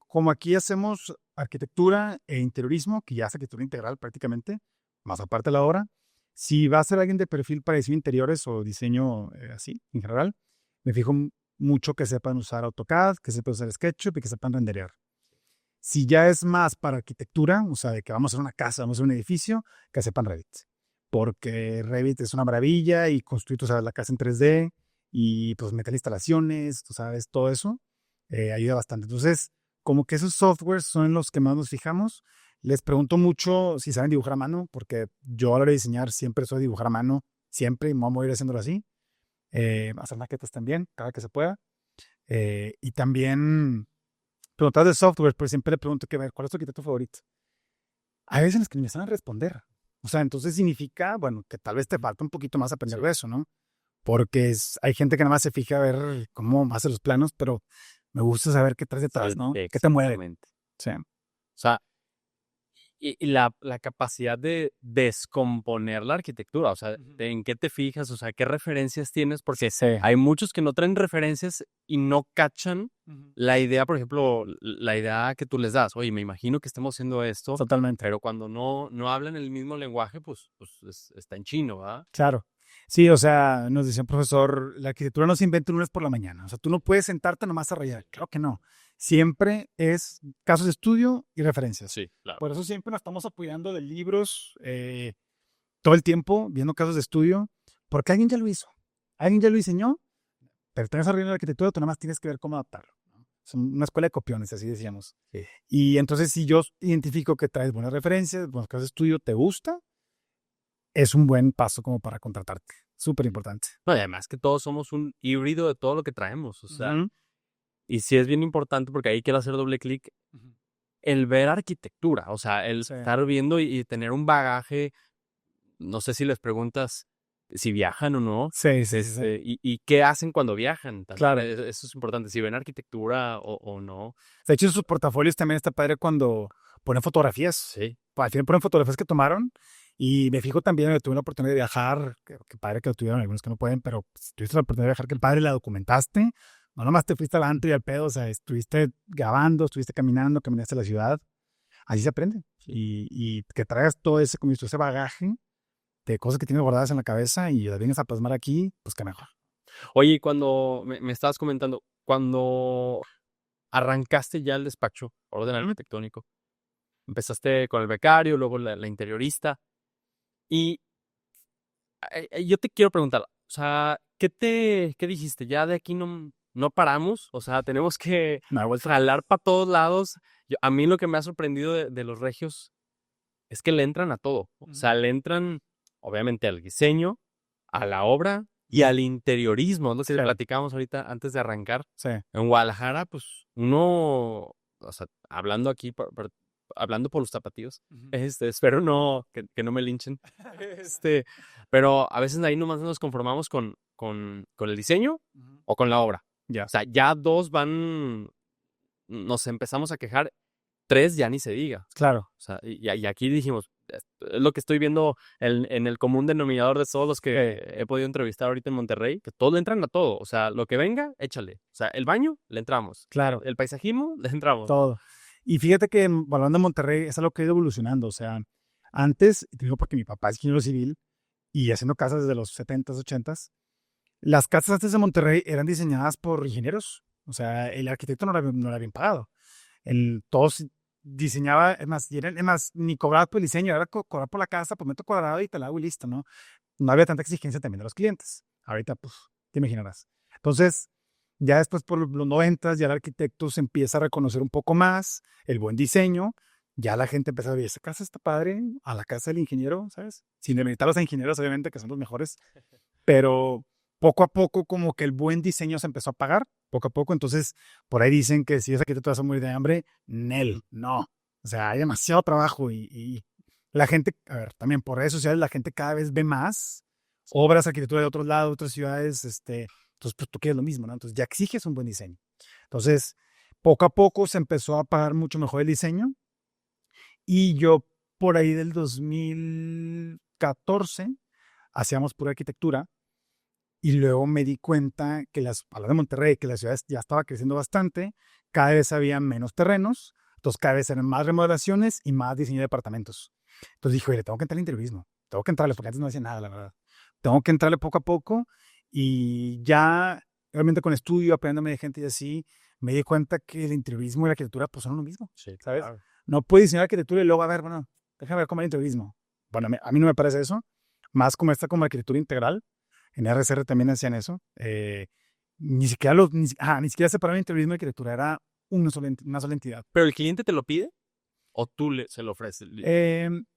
como aquí hacemos arquitectura e interiorismo, que ya es arquitectura integral prácticamente, más aparte de la obra, si va a ser alguien de perfil para diseño de interiores o diseño así, en general, me fijo mucho que sepan usar AutoCAD, que sepan usar SketchUp y que sepan renderear. Si ya es más para arquitectura, o sea, de que vamos a hacer una casa, vamos a hacer un edificio, que sepan Revit. Porque Revit es una maravilla y construir, tú sabes, la casa en 3D y pues meter instalaciones, tú sabes, todo eso ayuda bastante. Entonces, como que esos softwares son los que más nos fijamos. Les pregunto mucho si saben dibujar a mano, porque yo a la hora de diseñar siempre soy dibujar a mano, siempre, y me voy a ir haciéndolo así. Hacer maquetas también, cada que se pueda. Y también preguntar de software, pero siempre le pregunto ¿cuál es tu arquitecto favorito? Hay veces en las que me saben responder. O sea, entonces significa, bueno, que tal vez te falta un poquito más aprender de eso, ¿no? Porque hay gente que nada más se fija a ver cómo hace los planos, pero me gusta saber qué traes detrás, ¿no? ¿Qué te mueve? Exactamente. Sí. O sea, Y la capacidad de descomponer la arquitectura, o sea, Ujú. ¿en qué te fijas? O sea, ¿qué referencias tienes? Porque Sí. hay muchos que no traen referencias y no cachan Ujú. la idea, por ejemplo, la idea que tú les das. Oye, me imagino que estemos haciendo esto, Totalmente. pero cuando no hablan el mismo lenguaje, pues está en chino, ¿verdad? Claro. Sí, o sea, nos decía un profesor, la arquitectura no se inventa un lunes por la mañana. O sea, tú no puedes sentarte nomás a rayar. Claro que no. Siempre es casos de estudio y referencias. Sí, claro. Por eso siempre nos estamos apoyando de libros todo el tiempo, viendo casos de estudio, porque alguien ya lo hizo. Alguien ya lo diseñó, pero estás desarrollando la arquitectura, tú nada más tienes que ver cómo adaptarlo, ¿no? Es una escuela de copiones, así decíamos. Sí. Y entonces, si yo identifico que traes buenas referencias, buenos casos de estudio, te gusta, es un buen paso como para contratarte. Súper importante. No, y además que todos somos un híbrido de todo lo que traemos, o sea, Ujú. y sí es bien importante porque ahí quiero hacer doble clic, Ujú. el ver arquitectura, o sea, el Sí. estar viendo y tener un bagaje. No sé si les preguntas si viajan o no, Sí. y qué hacen cuando viajan. Claro. Eso es importante, si ven arquitectura o no. De hecho, en sus portafolios también está padre cuando ponen fotografías. Sí, Al final ponen fotografías que tomaron. Y me fijo también, que tuve la oportunidad de viajar, que padre que lo tuvieron, algunos que no pueden, pero pues, tuviste la oportunidad de viajar, que padre, la documentaste. No nomás te fuiste al antro y al pedo, o sea, estuviste grabando, estuviste caminando, caminaste la ciudad. Así se aprende. sí. Y que traigas todo ese, como dices, ese bagaje de cosas que tienes guardadas en la cabeza y las vienes a plasmar aquí, pues qué mejor. Oye, y cuando me estabas comentando, cuando arrancaste ya el despacho, orden arquitectónico, empezaste con el becario, luego la interiorista, y yo te quiero preguntar, o sea, ¿qué dijiste? Ya de aquí no paramos, o sea, tenemos que Me da vuelta. jalar para todos lados. A mí lo que me ha sorprendido de los regios es que le entran a todo. O sea, le entran, obviamente, al diseño, a la obra y al interiorismo. Es lo que Sí. platicábamos ahorita antes de arrancar. Sí. En Guadalajara, pues, uno, o sea, hablando aquí, hablando por los zapatillos, Ujú. espero que no me linchen. Este, pero a veces ahí nomás nos conformamos con el diseño Ujú. o con la obra. Ya. O sea, ya dos nos empezamos a quejar, tres ya ni se diga. Claro. O sea, y aquí dijimos, es lo que estoy viendo en el común denominador de todos los que he podido entrevistar ahorita en Monterrey, que todos le entran a todo. O sea, lo que venga, échale. O sea, el baño, le entramos. Claro. El paisajismo, le entramos. Todo. Y fíjate que hablando de Monterrey, es algo que ha ido evolucionando. O sea, antes, te digo porque mi papá es ingeniero civil y haciendo casas desde los 70s, 80s, las casas antes de Monterrey eran diseñadas por ingenieros. O sea, el arquitecto no era bien pagado. Todos diseñaba, es más, ni cobraba por el diseño, era cobrar por la casa, por metro cuadrado y te la hago y listo, ¿no? No había tanta exigencia también de los clientes. Ahorita, pues, te imaginarás. Entonces, ya después por los 90s, ya el arquitecto se empieza a reconocer un poco más el buen diseño. Ya la gente empieza a ver, esa casa está padre, a la casa del ingeniero, ¿sabes? Sin demeritar a los ingenieros, obviamente, que son los mejores, pero poco a poco como que el buen diseño se empezó a pagar, poco a poco. Entonces, por ahí dicen que si es arquitecto te vas a morir de hambre, Nel, no. O sea, hay demasiado trabajo y la gente, a ver, también por redes sociales la gente cada vez ve más obras de arquitectura de otros lados, de otras ciudades, entonces pues tú quieres lo mismo, ¿no? Entonces ya exiges un buen diseño. Entonces, poco a poco se empezó a pagar mucho mejor el diseño y yo por ahí del 2014 hacíamos pura arquitectura y luego me di cuenta que hablando de Monterrey, que la ciudad ya estaba creciendo bastante, cada vez había menos terrenos, entonces cada vez eran más remodelaciones y más diseño de departamentos. Entonces dije, oye, tengo que entrar al interiorismo, tengo que entrarle, porque antes no hacía nada, la verdad. Tengo que entrarle poco a poco y ya, realmente con estudio, aprendiéndome de gente y así, me di cuenta que el interiorismo y la arquitectura pues son lo mismo, Sí, ¿sabes? claro. No puedes diseñar arquitectura y luego, a ver, bueno, déjame ver cómo es el interiorismo. Bueno, a mí no me parece eso, más como esta como arquitectura integral. En RCR también hacían eso. Ni siquiera ni siquiera separaban interiorismo y arquitectura, era una sola entidad. ¿Pero el cliente te lo pide o tú se lo ofreces?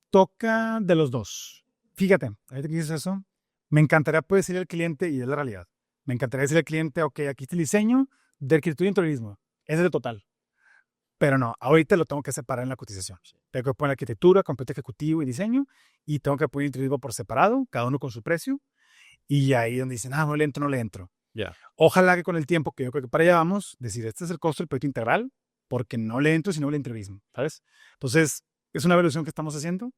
Toca de los dos. Fíjate, ahorita que dices eso, me encantaría poder decirle al cliente, y es la realidad, me encantaría decirle al cliente, ok, aquí está el diseño de arquitectura y interiorismo, ese es el total. Pero no, ahorita lo tengo que separar en la cotización. Tengo que poner arquitectura, completo ejecutivo y diseño, y tengo que poner interiorismo por separado, cada uno con su precio, y ahí donde dicen, no le entro, no le entro. Ya. Ojalá que con el tiempo, que yo creo que para allá vamos, decir, este es el costo del proyecto integral, porque no le entro si no le interiorismo, ¿sabes? Entonces, es una evaluación que estamos haciendo,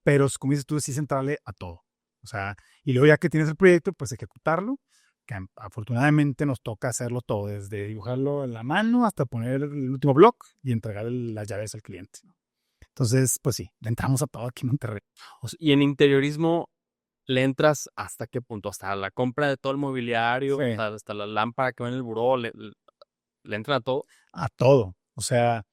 pero como dices tú, sí centrarle a todo. O sea, y luego ya que tienes el proyecto, pues ejecutarlo, que afortunadamente nos toca hacerlo todo, desde dibujarlo en la mano hasta poner el último block y entregar las llaves al cliente, ¿no? Entonces, pues sí, le entramos a todo aquí en Monterrey. Y en interiorismo, ¿le entras hasta qué punto? ¿Hasta la compra de todo el mobiliario? Sí. ¿Hasta la lámpara que va en el buró? ¿Le entran a todo? A todo. O sea,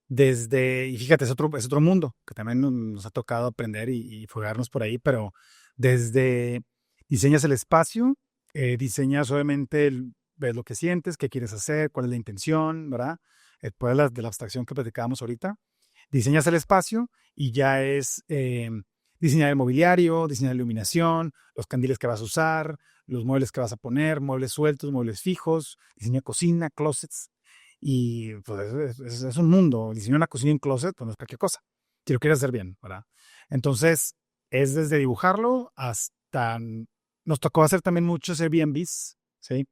y fíjate, es otro mundo que también nos ha tocado aprender y fugarnos por ahí, pero desde diseñas el espacio, diseñas obviamente, ves lo que sientes, qué quieres hacer, cuál es la intención, ¿verdad? Después de la abstracción que platicábamos ahorita, diseñas el espacio y ya es diseñar el mobiliario, diseñar la iluminación, los candiles que vas a usar, los muebles que vas a poner, muebles sueltos, muebles fijos, diseño de cocina, closets. Y pues es un mundo. Diseñar una cocina y un closet, pues no es cualquier cosa. Si lo quieres hacer bien, ¿verdad? Entonces, es desde dibujarlo hasta. Nos tocó hacer también muchos Airbnbs, ¿sí?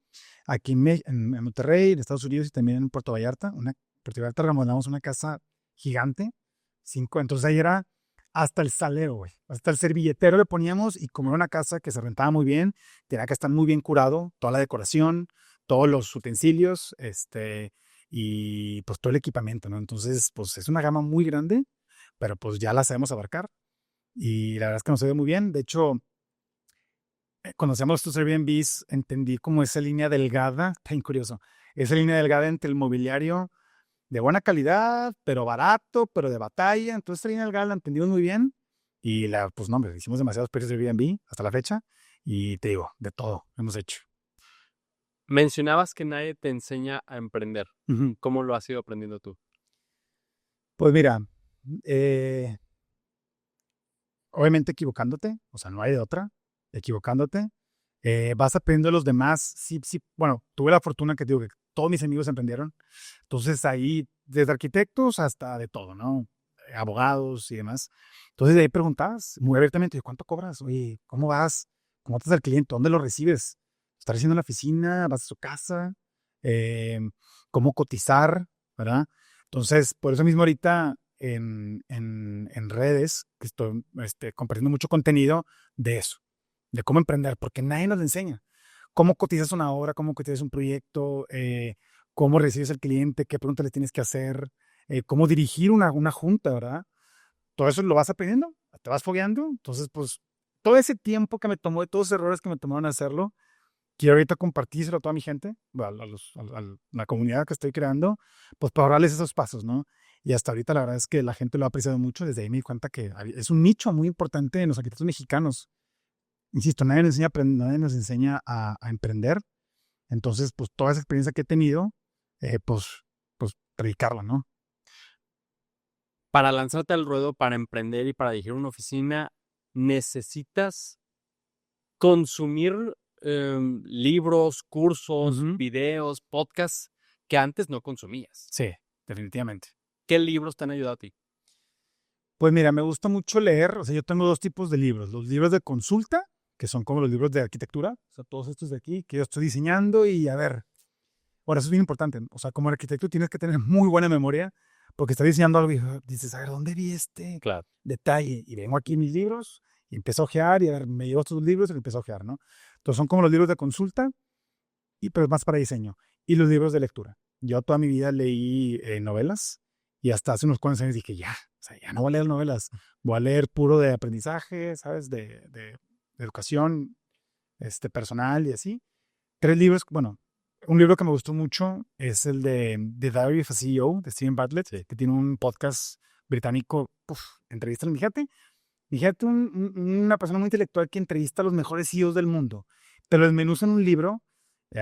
Aquí en Monterrey, en Estados Unidos y también en Puerto Vallarta. Puerto Vallarta remodelamos una casa gigante, 5. Entonces ahí era hasta el salero, güey. Hasta el servilletero le poníamos y como era una casa que se rentaba muy bien, tenía que estar muy bien curado, toda la decoración, todos los utensilios, y pues todo el equipamiento, ¿no? Entonces, pues es una gama muy grande, pero pues ya la sabemos abarcar y la verdad es que nos ve muy bien. De hecho, cuando hacíamos estos Airbnbs, entendí como esa línea delgada, tan curioso, esa línea delgada entre el mobiliario de buena calidad, pero barato, pero de batalla. Entonces, esa línea delgada la entendimos muy bien y pues no, hombre, hicimos demasiados precios de Airbnb hasta la fecha y te digo, de todo hemos hecho. Mencionabas que nadie te enseña a emprender. Ujú. ¿Cómo lo has ido aprendiendo tú? Pues mira, eh, obviamente equivocándote, o sea, no hay de otra, equivocándote, vas aprendiendo de los demás. Sí, sí, bueno, tuve la fortuna que digo que todos mis amigos emprendieron, entonces ahí, desde arquitectos hasta de todo, ¿no? Abogados y demás. Entonces de ahí preguntabas muy abiertamente, ¿cuánto cobras? Oye, ¿cómo vas? ¿Cómo estás al cliente? ¿Dónde lo recibes? ¿Estás haciendo en la oficina? ¿Vas a su casa? Eh, ¿Cómo cotizar? ¿Verdad? Entonces, por eso mismo ahorita en redes que estoy compartiendo mucho contenido de eso, de cómo emprender, porque nadie nos enseña. Cómo cotizas una obra, cómo cotizas un proyecto, cómo recibes al cliente, qué preguntas le tienes que hacer, cómo dirigir una junta, ¿verdad? Todo eso lo vas aprendiendo, te vas fogueando. Entonces, pues, todo ese tiempo que me tomó, de todos esos errores que me tomaron hacerlo, quiero ahorita compartírselo a toda mi gente, a la comunidad que estoy creando, pues para ahorrarles esos pasos, ¿no? Y hasta ahorita la verdad es que la gente lo ha apreciado mucho. Desde ahí me di cuenta que es un nicho muy importante en los arquitectos mexicanos. Insisto, nadie nos enseña a emprender. Entonces, pues toda esa experiencia que he tenido, pues predicarla, ¿no? Para lanzarte al ruedo, para emprender y para dirigir una oficina, necesitas consumir libros, cursos, Ujú. videos, podcasts que antes no consumías. Sí, definitivamente. ¿Qué libros te han ayudado a ti? Pues mira, me gusta mucho leer. O sea, yo tengo dos tipos de libros. Los libros de consulta, que son como los libros de arquitectura. O sea, todos estos de aquí, que yo estoy diseñando y a ver. Ahora, eso es bien importante. O sea, como arquitecto tienes que tener muy buena memoria porque estás diseñando algo y dices, a ver, ¿dónde vi este Claro. detalle? Y vengo aquí en mis libros y empiezo a ojear y a ver, me llevo estos libros y empiezo a ojear, ¿no? Entonces son como los libros de consulta, pero más para diseño. Y los libros de lectura. Yo toda mi vida leí novelas y hasta hace unos cuantos años dije, ya, o sea, ya no voy a leer novelas. Voy a leer puro de aprendizaje, ¿sabes? De educación personal y así. 3 libros, bueno, un libro que me gustó mucho es el de The Diary of a CEO de Steven Bartlett, Sí. que tiene un podcast británico, entrevista, fíjate una persona muy intelectual que entrevista a los mejores CEOs del mundo, pero desmenuza en un libro,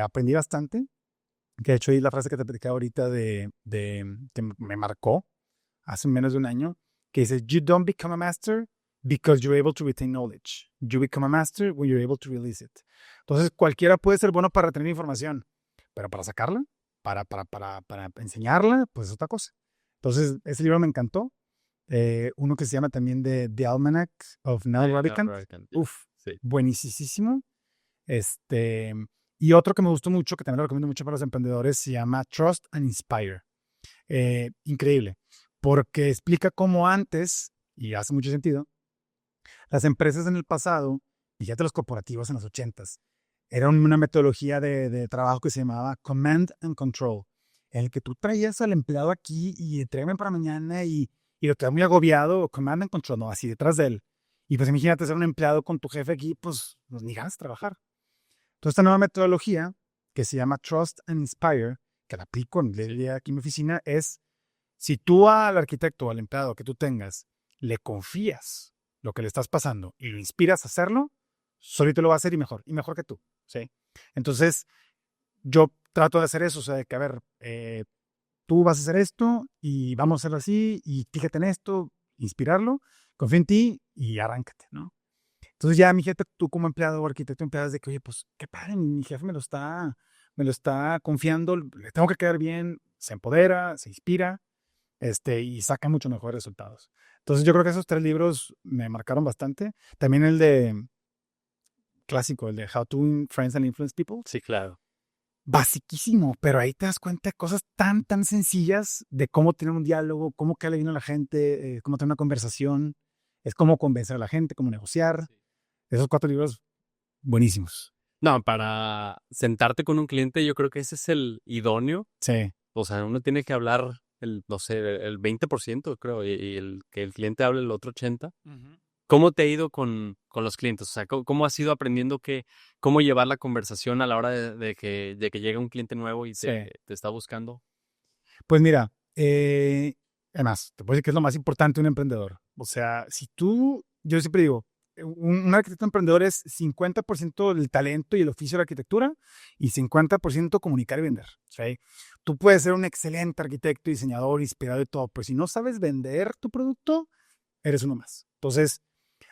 aprendí bastante, que de hecho ahí la frase que te platicaba ahorita que me marcó hace menos de un año, que dice, You don't become a master because you're able to retain knowledge. You become a master when you're able to release it. Entonces, cualquiera puede ser bueno para retener información, pero para sacarla, para enseñarla, pues es otra cosa. Entonces, ese libro me encantó. Uno que se llama también The Almanac of Neil Ravikant. Uf, Sí. buenísimo. Y otro que me gustó mucho, que también lo recomiendo mucho para los emprendedores, se llama Trust and Inspire. Increíble, porque explica cómo antes, y hace mucho sentido, las empresas en el pasado, y ya de los corporativos en los 80s, era una metodología de trabajo que se llamaba Command and Control, en el que tú traías al empleado aquí y entrégame para mañana y lo traías muy agobiado, Command and Control, no, así detrás de él. Y pues imagínate ser un empleado con tu jefe aquí, pues ni ganas de trabajar. Entonces esta nueva metodología, que se llama Trust and Inspire, que la aplico aquí en mi oficina, es si tú al arquitecto o al empleado que tú tengas le confías lo que le estás pasando y lo inspiras a hacerlo, solito lo va a hacer y mejor que tú, ¿sí? Entonces, yo trato de hacer eso, o sea, de que, a ver, tú vas a hacer esto y vamos a hacerlo así y fíjate en esto, inspirarlo, confía en ti y arráncate, ¿no? Entonces ya mi jefe, tú como empleado o arquitecto empleado, es de que, oye, pues qué padre, mi jefe me lo está confiando, le tengo que quedar bien, se empodera, se inspira, y saca mucho mejores resultados. Entonces yo creo que esos 3 libros me marcaron bastante. También el de clásico, el de How to Win Friends and Influence People. Sí, claro. Basiquísimo, pero ahí te das cuenta de cosas tan sencillas de cómo tener un diálogo, cómo caerle bien a la gente, cómo tener una conversación, es cómo convencer a la gente, cómo negociar. Sí. Esos 4 libros, buenísimos. No, para sentarte con un cliente, yo creo que ese es el idóneo. Sí. O sea, uno tiene que hablar no sé, el 20%, creo, y que el cliente hable el otro 80%. ¿Cómo te ha ido con los clientes? O sea, ¿cómo has ido aprendiendo cómo llevar la conversación a la hora de que llega un cliente nuevo y te está buscando? Pues mira, además, te puedo decir que es lo más importante de un emprendedor. O sea, yo siempre digo, un arquitecto emprendedor es 50% del talento y el oficio de la arquitectura y 50% comunicar y vender. ¿Sí? Tú puedes ser un excelente arquitecto, diseñador, inspirado y todo, pero si no sabes vender tu producto, eres uno más. Entonces,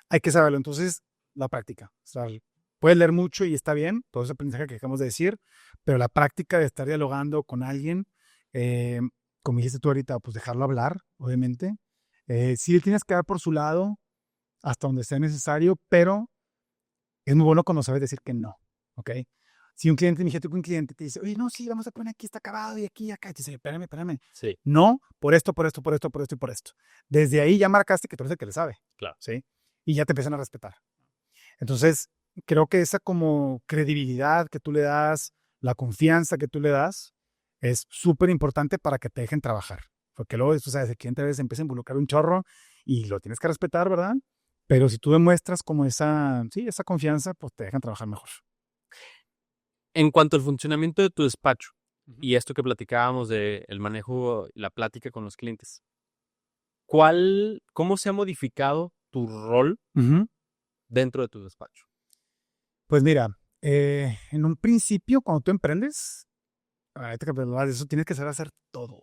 hay que saberlo. Entonces, la práctica. O sea, puedes leer mucho y está bien, todo ese aprendizaje que acabamos de decir, pero la práctica de estar dialogando con alguien, como dijiste tú ahorita, pues dejarlo hablar, obviamente. Sí, tienes que dar por su lado hasta donde sea necesario, pero es muy bueno cuando sabes decir que no, ¿ok? Si un cliente, mi jefe, un cliente te dice, oye, no, sí, vamos a poner aquí, está acabado y aquí y acá, y te dice, espérame. Sí. No, por esto y por esto. Desde ahí ya marcaste que tú eres el que le sabe. Claro. ¿Sí? Y ya te empiezan a respetar. Entonces, creo que esa como credibilidad que tú le das, la confianza que tú le das, es súper importante para que te dejen trabajar. Porque luego, tú sabes, el cliente a veces empieza a involucrar un chorro y lo tienes que respetar, ¿verdad? Pero si tú demuestras como esa confianza, pues te dejan trabajar mejor. En cuanto al funcionamiento de tu despacho y esto que platicábamos de el manejo, la plática con los clientes, ¿cómo se ha modificado tu rol dentro de tu despacho? Pues mira, en un principio, cuando tú emprendes, ahorita que hablas de eso, tienes que saber hacer todo.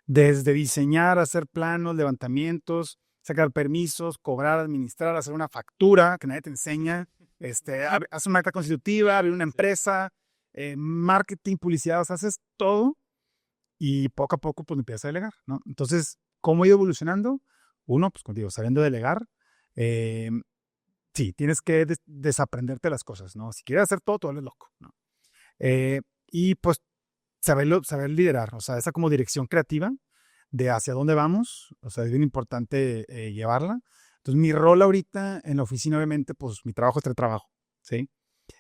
Desde diseñar, hacer planos, levantamientos, sacar permisos, cobrar, administrar, hacer una factura que nadie te enseña, hacer una acta constitutiva, abrir una empresa, marketing, publicidad, o sea, haces todo y poco a poco pues empiezas a delegar, ¿no? Entonces, ¿cómo ha ido evolucionando? Uno, pues contigo, sabiendo delegar. Sí, tienes que desaprenderte las cosas, ¿no? Si quieres hacer todo, tú eres loco, ¿no? Y pues saber liderar, o sea, esa como dirección creativa de hacia dónde vamos, o sea, es bien importante llevarla. Entonces, mi rol ahorita en la oficina, obviamente, pues mi trabajo es teletrabajo, ¿sí?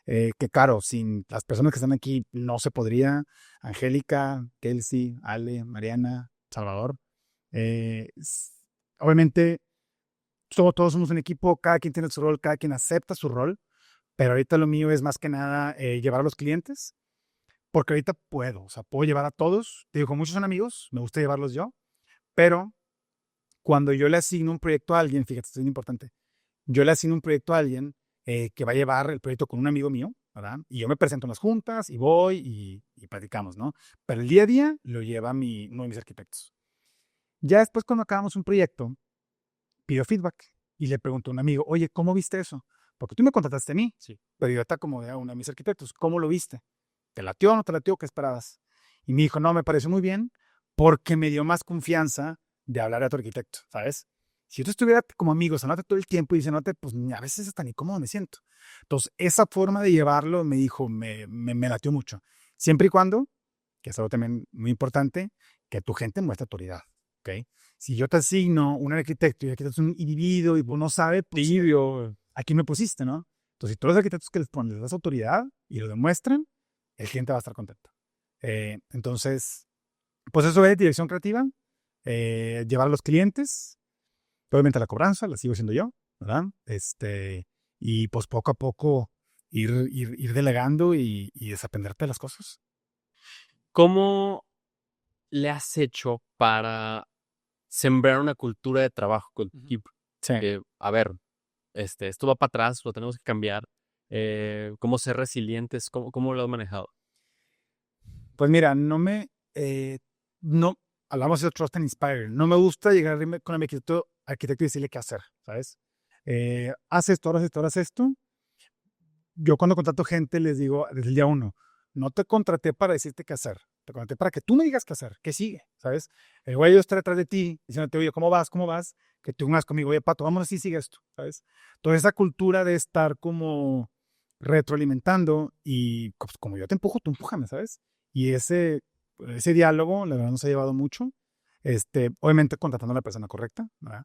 Que claro, sin las personas que están aquí no se podría. Angélica, Kelsey, Ale, Mariana, Salvador. Obviamente, todos somos un equipo, cada quien tiene su rol, cada quien acepta su rol, pero ahorita lo mío es más que nada llevar a los clientes, porque ahorita puedo, o sea, puedo llevar a todos. Te digo, muchos son amigos, me gusta llevarlos yo, pero cuando yo le asigno un proyecto a alguien, fíjate, esto es muy importante, yo le asigno un proyecto a alguien que va a llevar el proyecto con un amigo mío, ¿verdad? Y yo me presento en las juntas y voy y platicamos, ¿no? Pero el día a día lo lleva uno de mis arquitectos. Ya después, cuando acabamos un proyecto, pido feedback y le pregunto a un amigo, oye, ¿cómo viste eso? Porque tú me contrataste a mí, Sí. pero yo está como de uno de mis arquitectos, ¿cómo lo viste? ¿Te latió o no te latió? ¿Qué esperabas? Y me dijo, no, me pareció muy bien porque me dio más confianza de hablar a tu arquitecto, ¿sabes? Si yo te estuviera como amigos, hablándote todo el tiempo y diciéndote, pues a veces hasta ni cómodo me siento. Entonces, esa forma de llevarlo, me dijo, me latió mucho. Siempre y cuando, que es algo también muy importante, que tu gente muestre autoridad, ¿ok? ¿ok? Si yo te asigno un arquitecto y el arquitecto es un individuo y vos no sabes, pues, Tibio. ¿a quién me pusiste, no? Entonces, si todos los arquitectos que les pones, les das autoridad y lo demuestran, el cliente va a estar contento. Entonces, pues eso es dirección creativa, llevar a los clientes, obviamente la cobranza la sigo haciendo yo, ¿verdad? Y pues poco a poco ir delegando y desaprenderte de las cosas. ¿Cómo le has hecho para sembrar una cultura de trabajo con tu equipo? Sí. A ver, esto va para atrás, lo tenemos que cambiar. ¿Cómo ser resilientes? ¿Cómo lo has manejado? Pues mira, no, hablamos de Trust and Inspire. No me gusta llegar con el arquitecto y decirle qué hacer, ¿sabes? Haz esto, haz esto, haz esto. Yo cuando contrato gente les digo desde el día uno, no te contraté para decirte qué hacer, te contraté para que tú me digas qué hacer, qué sigue, ¿sabes? El güey yo estar detrás de ti diciéndote, oye, ¿cómo vas? ¿Cómo vas? Que tú unas conmigo, oye, Pato, vamos así, sigue esto, ¿sabes? Toda esa cultura de estar como retroalimentando y pues, como yo te empujo, tú empújame, ¿sabes? Y ese diálogo, la verdad, nos ha llevado mucho. Obviamente contratando a la persona correcta, ¿verdad?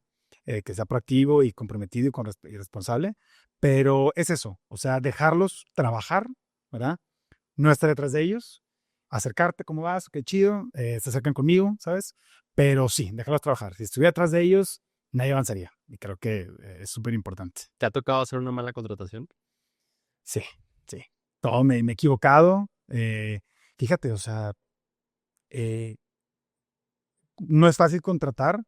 Que sea proactivo y comprometido y responsable, pero es eso, o sea, dejarlos trabajar, ¿verdad? No estar detrás de ellos, acercarte, ¿cómo vas? Qué chido, se acercan conmigo, ¿sabes? Pero sí, dejarlos trabajar. Si estuviera atrás de ellos, nadie avanzaría. Y creo que es súper importante. ¿Te ha tocado hacer una mala contratación? Sí, sí. Todo me he equivocado. Fíjate, o sea, no es fácil contratar,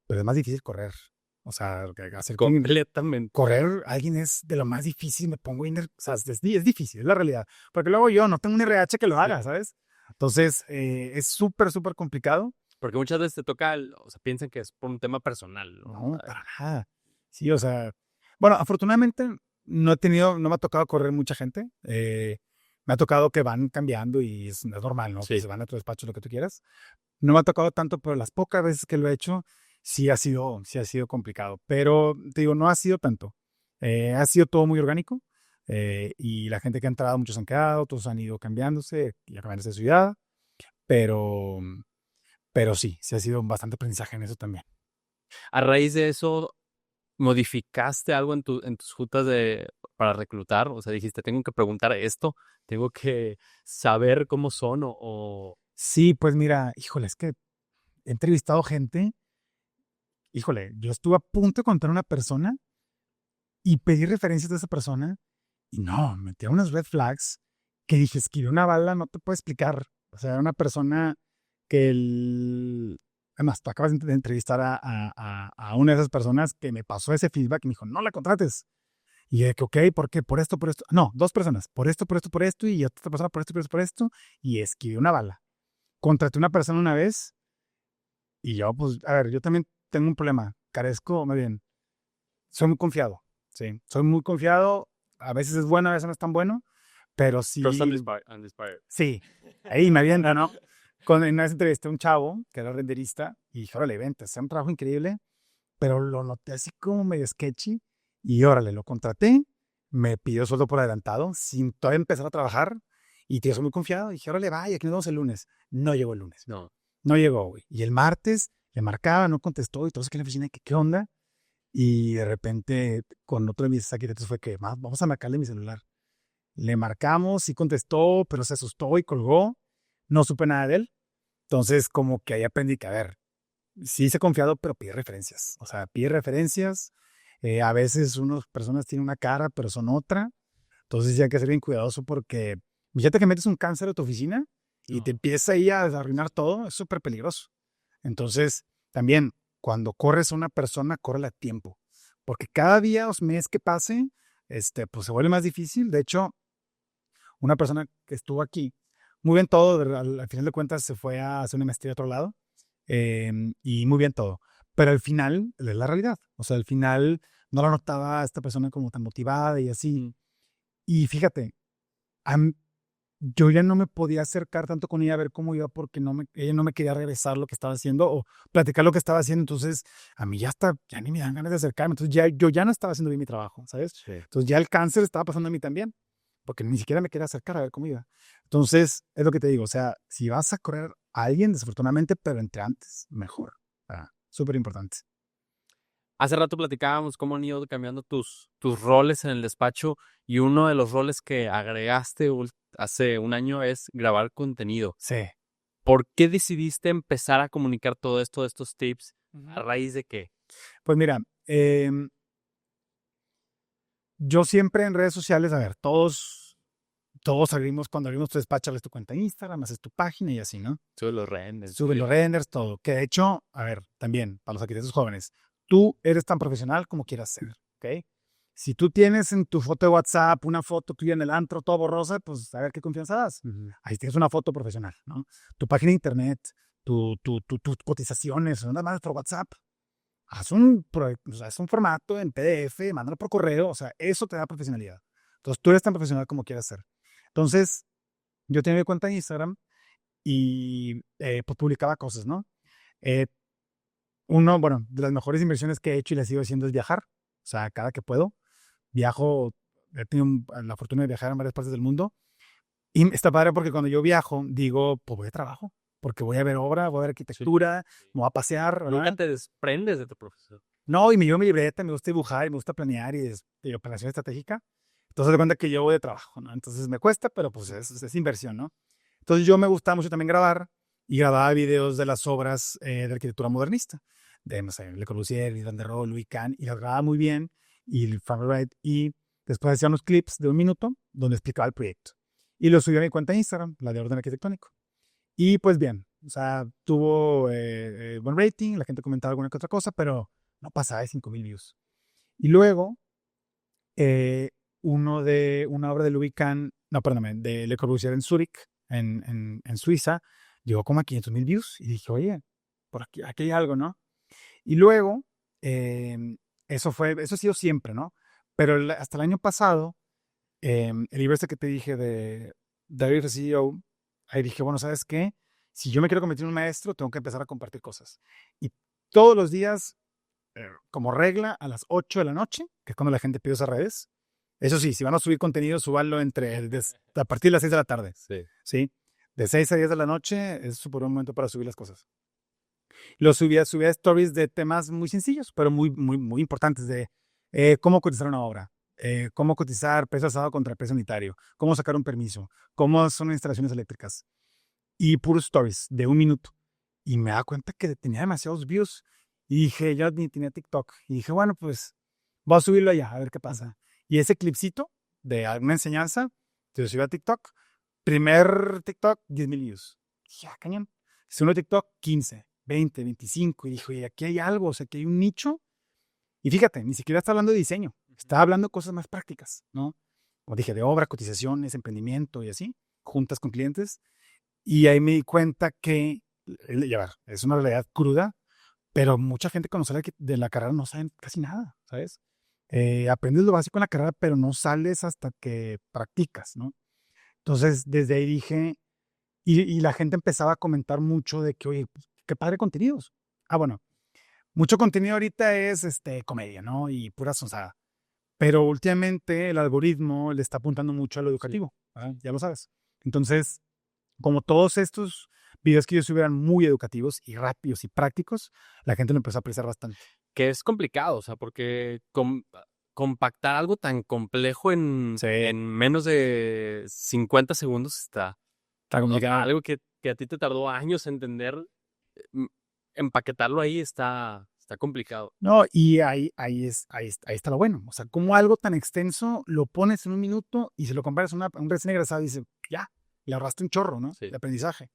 pero es más difícil correr. O sea, hacer Completamente. correr a alguien es de lo más difícil. Me pongo o sea, es difícil, es la realidad. Porque luego yo no tengo un RH que lo haga, ¿sabes? Entonces, es súper, súper complicado. Porque muchas veces te toca, o sea, piensan que es por un tema personal, ¿no? No, para nada. Sí, o sea, bueno, afortunadamente no me ha tocado correr mucha gente. Me ha tocado que van cambiando y es normal, ¿no? Sí. Que se van a otro despacho, lo que tú quieras. No me ha tocado tanto, pero las pocas veces que lo he hecho, sí ha sido complicado. Pero te digo, no ha sido tanto. Ha sido todo muy orgánico. Y la gente que ha entrado, muchos han quedado, otros han ido cambiándose y cambiándose de ciudad. Pero sí ha sido bastante aprendizaje en eso también. A raíz de eso, ¿modificaste algo en tus juntas para reclutar? O sea, dijiste, tengo que preguntar esto, tengo que saber cómo son o... Sí, pues mira, híjole, es que he entrevistado gente. Híjole, yo estuve a punto de contar a una persona y pedir referencias de esa persona y no, metía unas red flags que dije, esquivé una bala, no te puedo explicar. O sea, era una persona que además, tú acabas de entrevistar a una de esas personas que me pasó ese feedback y me dijo, no la contrates. Y yo que, ok, ¿por qué? Por esto, por esto. No, dos personas, por esto, por esto, por esto, y otra persona por esto, por esto, por esto, y esquivé una bala. Contraté a una persona una vez y yo, pues, a ver, yo también tengo un problema, carezco, más bien, soy muy confiado, sí, soy muy confiado, a veces es bueno, a veces no es tan bueno, pero sí, Trust and Inspire. sí, ahí me avienta, ¿no? En una vez entrevisté a un chavo que era renderista y dije, órale, vente, hace un trabajo increíble, pero lo noté así como medio sketchy y órale, lo contraté, me pidió sueldo por adelantado sin todavía empezar a trabajar y te soy muy confiado, y dije, órale, vaya, aquí nos vemos el lunes. No llegó el lunes. No. No llegó, güey. Y el martes le marcaba, no contestó y todo eso que en la oficina, ¿qué onda? Y de repente con otro de mis arquitectos fue que, vamos a marcarle mi celular. Le marcamos, sí contestó, pero se asustó y colgó. No supe nada de él. Entonces como que ahí aprendí que, a ver, sí hice confiado, pero pide referencias. O sea, pide referencias. A veces unas personas tienen una cara, pero son otra. Entonces ya hay que ser bien cuidadoso porque fíjate que metes un cáncer a tu oficina y te empieza ahí a arruinar todo, es súper peligroso. Entonces, también, cuando corres a una persona, córrela a tiempo. Porque cada día o mes que pase, pues se vuelve más difícil. De hecho, una persona que estuvo aquí, muy bien todo, al final de cuentas se fue a hacer una maestría a otro lado, y muy bien todo. Pero al final, es la realidad. O sea, al final no la notaba a esta persona como tan motivada y así. Y fíjate, yo ya no me podía acercar tanto con ella a ver cómo iba porque ella no me quería regresar lo que estaba haciendo o platicar lo que estaba haciendo. Entonces, a mí ya ni me dan ganas de acercarme. Entonces, yo ya no estaba haciendo bien mi trabajo, ¿sabes? Sí. Entonces, ya el cáncer estaba pasando a mí también porque ni siquiera me quería acercar a ver cómo iba. Entonces, es lo que te digo. O sea, si vas a correr a alguien, desafortunadamente, pero entre antes, mejor. Súper importante. Hace rato platicábamos cómo han ido cambiando tus roles en el despacho y uno de los roles que agregaste hace un año es grabar contenido. Sí. ¿Por qué decidiste empezar a comunicar todo esto, estos tips, a raíz de qué? Pues mira, yo siempre en redes sociales, a ver, todos abrimos, cuando abrimos tu despacho, abres tu cuenta de Instagram, haces tu página y así, ¿no? Sube los renders. Sube los renders, todo. Que de hecho, a ver, también, para los arquitectos jóvenes, tú eres tan profesional como quieras ser, ¿ok? Si tú tienes en tu foto de WhatsApp una foto tuya en el antro, toda borrosa, pues a ver qué confianza das. Ahí tienes una foto profesional, ¿no? Tu página de internet, tus cotizaciones, nada más por WhatsApp. Haz un formato en PDF, mándalo por correo, o sea, eso te da profesionalidad. Entonces, tú eres tan profesional como quieras ser. Entonces, yo tenía mi cuenta en Instagram y pues publicaba cosas, ¿no? Bueno, de las mejores inversiones que he hecho y las sigo haciendo es viajar. O sea, cada que puedo, viajo, he tenido la fortuna de viajar en varias partes del mundo. Y está padre porque cuando yo viajo, digo, pues voy de trabajo, porque voy a ver obra, voy a ver arquitectura, me voy a pasear, ¿verdad? Nunca te desprendes de tu profesor. No, y me llevo mi libreta, me gusta dibujar y me gusta planear y operación estratégica. Entonces, de cuenta que yo voy de trabajo, ¿no? Entonces me cuesta, pero pues es inversión, ¿no? Entonces, yo me gustaba mucho también grabar y grababa videos de las obras de arquitectura modernista, de, no sé, Le Corbusier, Van der Rohe, Louis Kahn, y las grababa muy bien, y Frank Lloyd Wright, y después hacía unos clips de 1 minuto donde explicaba el proyecto. Y lo subí a mi cuenta de Instagram, la de Orden Arquitectónico. Y pues bien, o sea, tuvo buen rating, la gente comentaba alguna que otra cosa, pero no pasaba de 5,000 views. Y luego, una obra de Louis Kahn, no, perdóname, de Le Corbusier en Zúrich, en Suiza, llegó como a 500,000 views. Y dije, oye, por aquí hay algo, ¿no? Y luego, eso ha sido siempre, ¿no? Pero hasta el año pasado, el libro este que te dije de David CEO, ahí dije, bueno, ¿sabes qué? Si yo me quiero convertir en un maestro, tengo que empezar a compartir cosas. Y todos los días, como regla, a las 8 de la noche, que es cuando la gente pide esas redes. Eso sí, si van a subir contenido, súbanlo a partir de las 6 de la tarde. Sí. De 6 a 10 de la noche es súper buen momento para subir las cosas. Subía stories de temas muy sencillos, pero muy, muy, muy importantes, de cómo cotizar una obra, cómo cotizar precio asado contra precio unitario, cómo sacar un permiso, cómo son instalaciones eléctricas. Y puros stories de 1 minuto. Y me da cuenta que tenía demasiados views. Y dije, yo ni tenía TikTok. Y dije, bueno, pues voy a subirlo allá, a ver qué pasa. Y ese clipcito de alguna enseñanza, te lo subí a TikTok. Primer TikTok, 10,000 views. Dije, cañón. Segundo TikTok, 15, 20, 25. Y dije, oye, aquí hay algo, o sea, aquí hay un nicho. Y fíjate, ni siquiera está hablando de diseño. Está hablando de cosas más prácticas, ¿no? Como dije, de obra, cotizaciones, emprendimiento y así, juntas con clientes. Y ahí me di cuenta que, ya ver, es una realidad cruda, pero mucha gente cuando sale de la carrera no saben casi nada, ¿sabes? Aprendes lo básico en la carrera, pero no sales hasta que practicas, ¿no? Entonces, desde ahí dije, y la gente empezaba a comentar mucho de que, oye, pues, qué padre contenidos. Bueno, mucho contenido ahorita es comedia, ¿no? Y pura sonzada. Pero últimamente el algoritmo le está apuntando mucho a lo educativo, ¿verdad? Ya lo sabes. Entonces, como todos estos videos que yo subí eran muy educativos y rápidos y prácticos, la gente lo empezó a apreciar bastante. Que es complicado, o sea, porque compactar algo tan complejo en menos de 50 segundos está complicado. Algo que a ti te tardó años entender, empaquetarlo ahí está complicado. No, y ahí está lo bueno. O sea, como algo tan extenso lo pones en 1 minuto y se lo comparas a un recién egresado y dices, ya, le ahorraste un chorro, ¿no? Sí. De aprendizaje.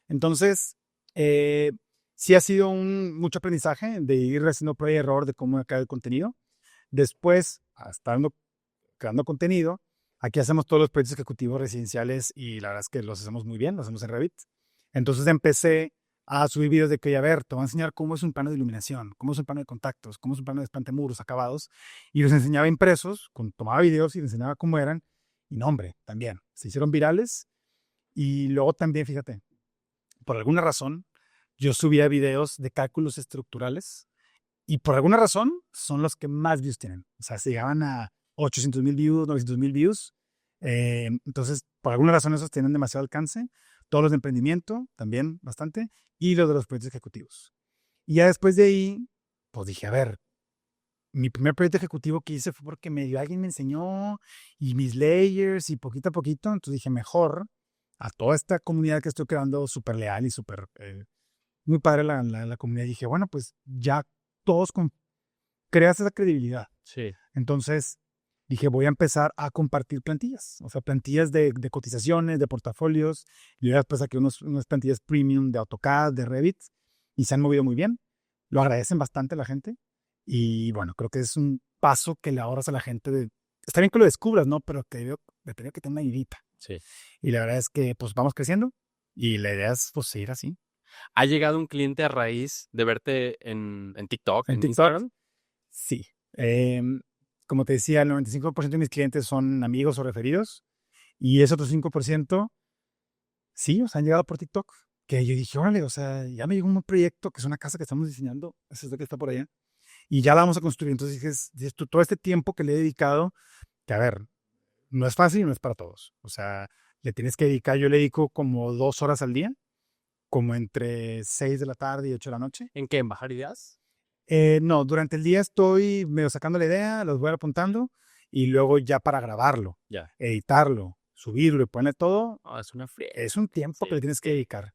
Entonces, sí ha sido mucho aprendizaje de ir haciendo prueba y error de cómo acaba el contenido. Después, creando contenido, aquí hacemos todos los proyectos ejecutivos residenciales y la verdad es que los hacemos muy bien, los hacemos en Revit. Entonces empecé a subir videos de que, a ver, te voy a enseñar cómo es un plano de iluminación, cómo es un plano de contactos, cómo es un plano de muros acabados, y los enseñaba impresos, tomaba videos y les enseñaba cómo eran, y no, hombre, también, se hicieron virales. Y luego también, fíjate, por alguna razón, yo subía videos de cálculos estructurales, y por alguna razón son los que más views tienen. O sea, se llegaban a 800,000 views, 900,000 views. Entonces, por alguna razón esos tienen demasiado alcance. Todos los de emprendimiento también bastante. Y los de los proyectos ejecutivos. Y ya después de ahí, pues dije, a ver, mi primer proyecto ejecutivo que hice fue porque alguien me enseñó y mis layers y poquito a poquito. Entonces dije, mejor a toda esta comunidad que estoy creando súper leal y súper, muy padre la comunidad. Y dije, bueno, pues ya todos creas esa credibilidad. Sí. Entonces dije, voy a empezar a compartir plantillas, o sea, plantillas de cotizaciones, de portafolios. Y luego después saqué unas plantillas premium de AutoCAD, de Revit, y se han movido muy bien. Lo agradecen bastante la gente. Y bueno, creo que es un paso que le ahorras a la gente. Está bien que lo descubras, ¿no? Pero de tener que tener una idita. Sí. Y la verdad es que pues vamos creciendo y la idea es pues seguir así. ¿Ha llegado un cliente a raíz de verte en TikTok, En en TikTok, Instagram? sí. Como te decía, el 95% de mis clientes son amigos o referidos. Y ese otro 5%, sí, o sea, han llegado por TikTok. Que yo dije, órale, o sea, ya me llegó un proyecto que es una casa que estamos diseñando. Es esto que está por allá. Y ya la vamos a construir. Entonces dices tú, todo este tiempo que le he dedicado, que a ver, no es fácil y no es para todos. O sea, le tienes que dedicar, yo le dedico como 2 horas al día, como entre 6 de la tarde y 8 de la noche. ¿En qué? ¿En bajar ideas? No, durante el día estoy medio sacando la idea, los voy apuntando y luego ya para grabarlo, Ya. editarlo, subirlo y ponerle todo, Es una friega. es un tiempo Sí, que le tienes que sí. dedicar.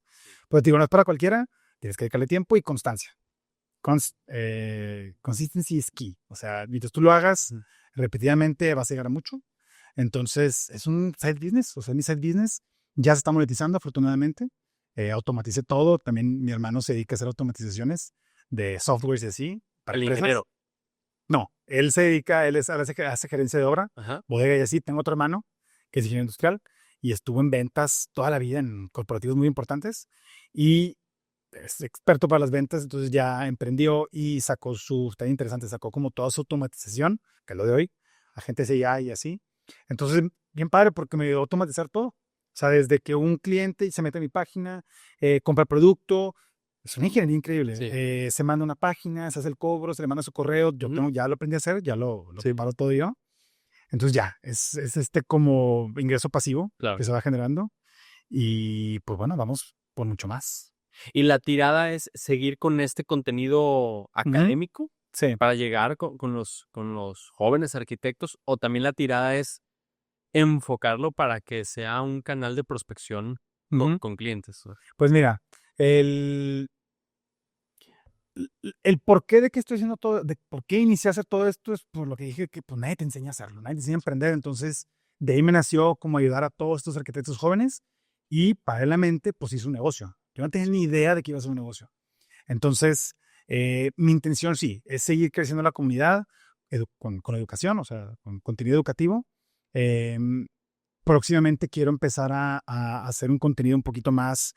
Pues digo, no es para cualquiera, tienes que dedicarle tiempo y constancia. Consistency is key. O sea, mientras tú lo hagas repetidamente vas a llegar a mucho. Entonces, es un side business. O sea, mi side business ya se está monetizando afortunadamente. Automaticé todo. También mi hermano se dedica a hacer automatizaciones de softwares y así para El empresas. ingeniero. No, él se dedica, hace gerencia de obra, Ajá. bodega y así. Tengo otro hermano que es ingeniero industrial y estuvo en ventas toda la vida en corporativos muy importantes y es experto para las ventas, entonces ya emprendió y está interesante, sacó como toda su automatización, que es lo de hoy, agentes AI y así. Entonces, bien padre porque me ayudó a automatizar todo. O sea, desde que un cliente se mete a mi página, compra el producto, es una ingeniería increíble. Sí. Se manda una página, se hace el cobro, se le manda su correo, ya lo aprendí a hacer, ya lo Sí. preparo todo yo. Entonces ya, es este como ingreso pasivo Claro. que se va generando y pues bueno, vamos por mucho más. Y la tirada es seguir con este contenido académico Sí. para llegar con los jóvenes arquitectos, o también la tirada es enfocarlo para que sea un canal de prospección con clientes. Pues mira, el porqué de que estoy haciendo todo, de por qué inicié a hacer todo esto es por lo que dije que pues nadie te enseña a hacerlo, nadie te enseña a emprender. Entonces, de ahí me nació como ayudar a todos estos arquitectos jóvenes y paralelamente, pues hice un negocio. Yo no tenía ni idea de que iba a ser un negocio. Entonces, mi intención sí, es seguir creciendo la comunidad con educación, o sea, con contenido educativo. Próximamente quiero empezar a hacer un contenido un poquito más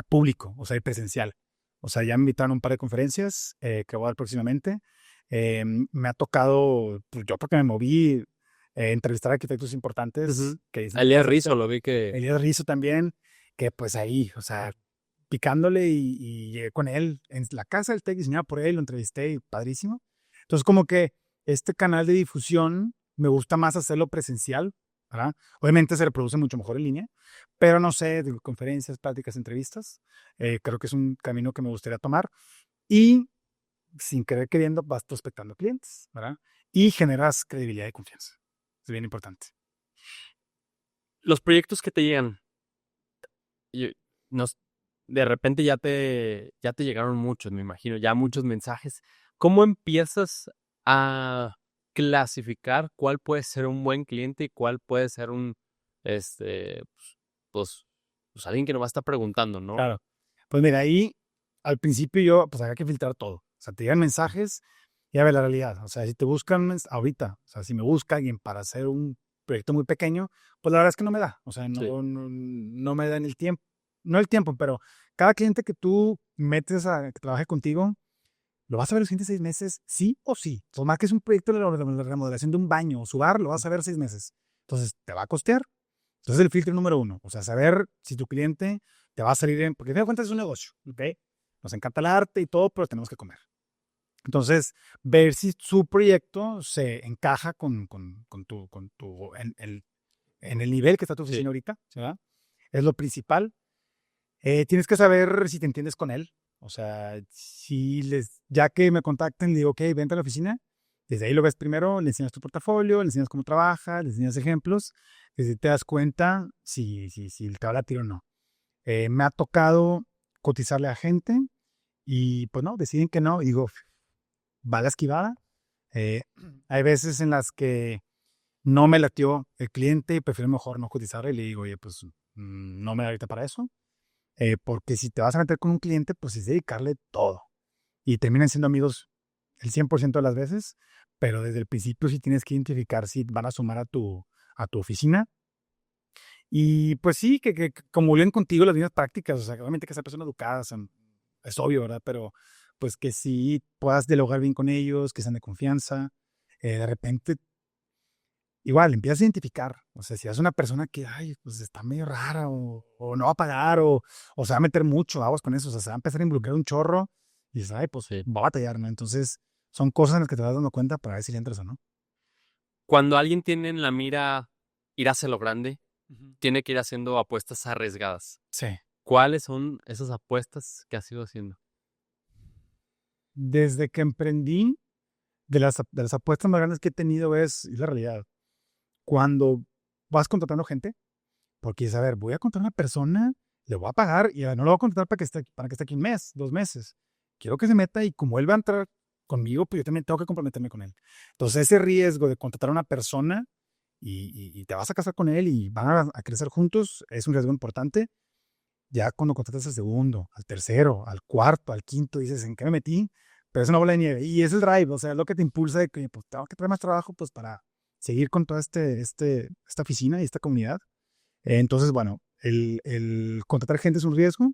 público, o sea, presencial. O sea, ya me invitaron a un par de conferencias que voy a dar próximamente. Me ha tocado, pues, yo porque me moví, entrevistar a arquitectos importantes. Que dicen, Elías Rizzo, lo vi que... Elías Rizzo también, que pues ahí, o sea, picándole y llegué con él en la casa del TEC diseñada por él, lo entrevisté y padrísimo. Entonces, como que este canal de difusión me gusta más hacerlo presencial, ¿verdad? Obviamente se reproduce mucho mejor en línea, pero no sé, de conferencias, pláticas, entrevistas, creo que es un camino que me gustaría tomar y sin querer queriendo vas prospectando clientes, ¿verdad? Y generas credibilidad y confianza. Es bien importante. Los proyectos que te llegan, de repente ya te llegaron muchos, me imagino, ya muchos mensajes. ¿Cómo empiezas a clasificar cuál puede ser un buen cliente y cuál puede ser un, pues, alguien que nos va a estar preguntando, ¿no? Claro. Pues mira, ahí al principio pues había que filtrar todo. O sea, te llegan mensajes y a ver la realidad. O sea, si te buscan ahorita, o sea, si me busca alguien para hacer un proyecto muy pequeño, pues la verdad es que no me da. O sea, no me dan el tiempo. No el tiempo, pero cada cliente que tú metes a que trabaje contigo, lo vas a ver los siguientes 6 meses, sí o sí. Por más que es un proyecto de remodelación de un baño o su bar, lo vas a ver 6 meses. Entonces, te va a costear. Entonces, el filtro número 1, o sea, saber si tu cliente te va a salir bien, porque a fin de cuentas es un negocio, ¿ok? Nos encanta el arte y todo, pero tenemos que comer. Entonces, ver si su proyecto se encaja en el nivel que está tu oficina ahorita, ¿verdad? Es lo principal. Tienes que saber si te entiendes con él, O sea, ya que me contacten, le digo, ok, vente a la oficina. Desde ahí lo ves primero, le enseñas tu portafolio, le enseñas cómo trabaja, le enseñas ejemplos. Desde te das cuenta si te va a latir o no. Me ha tocado cotizarle a gente y pues no, deciden que no. Y digo, va la esquivada. Hay veces en las que no me latió el cliente y prefiero mejor no cotizarle y le digo, oye, pues no me da ahorita para eso. Porque si te vas a meter con un cliente, pues es dedicarle todo. Y terminan siendo amigos el 100% de las veces, pero desde el principio sí tienes que identificar si van a sumar a tu oficina. Y pues sí, que como viven contigo las mismas prácticas, o sea, obviamente que sean personas educadas, es obvio, ¿verdad? Pero pues que sí puedas dialogar bien con ellos, que sean de confianza. De repente, igual, empiezas a identificar, o sea, si es una persona que, ay, pues está medio rara, o no va a pagar, o se va a meter mucho, aguas con eso, o sea, se va a empezar a involucrar un chorro, y dices, ay, pues Sí. va a batallar, ¿no? Entonces, son cosas en las que te vas dando cuenta para ver si le entras o no. Cuando alguien tiene en la mira ir hacia lo grande, tiene que ir haciendo apuestas arriesgadas. Sí. ¿Cuáles son esas apuestas que has ido haciendo? Desde que emprendí, de las apuestas más grandes que he tenido es la realidad. Cuando vas contratando gente, porque dices, a ver, voy a contratar a una persona, le voy a pagar y no lo voy a contratar para que esté aquí un mes, 2 meses. Quiero que se meta y como él va a entrar conmigo, pues yo también tengo que comprometerme con él. Entonces ese riesgo de contratar a una persona y te vas a casar con él y van a crecer juntos es un riesgo importante. Ya cuando contratas al segundo, al tercero, al cuarto, al quinto, dices, ¿en qué me metí? Pero es una bola de nieve y es el drive, o sea, es lo que te impulsa de que pues, tengo que traer más trabajo pues para seguir con toda esta oficina y esta comunidad. Entonces, bueno, el contratar gente es un riesgo.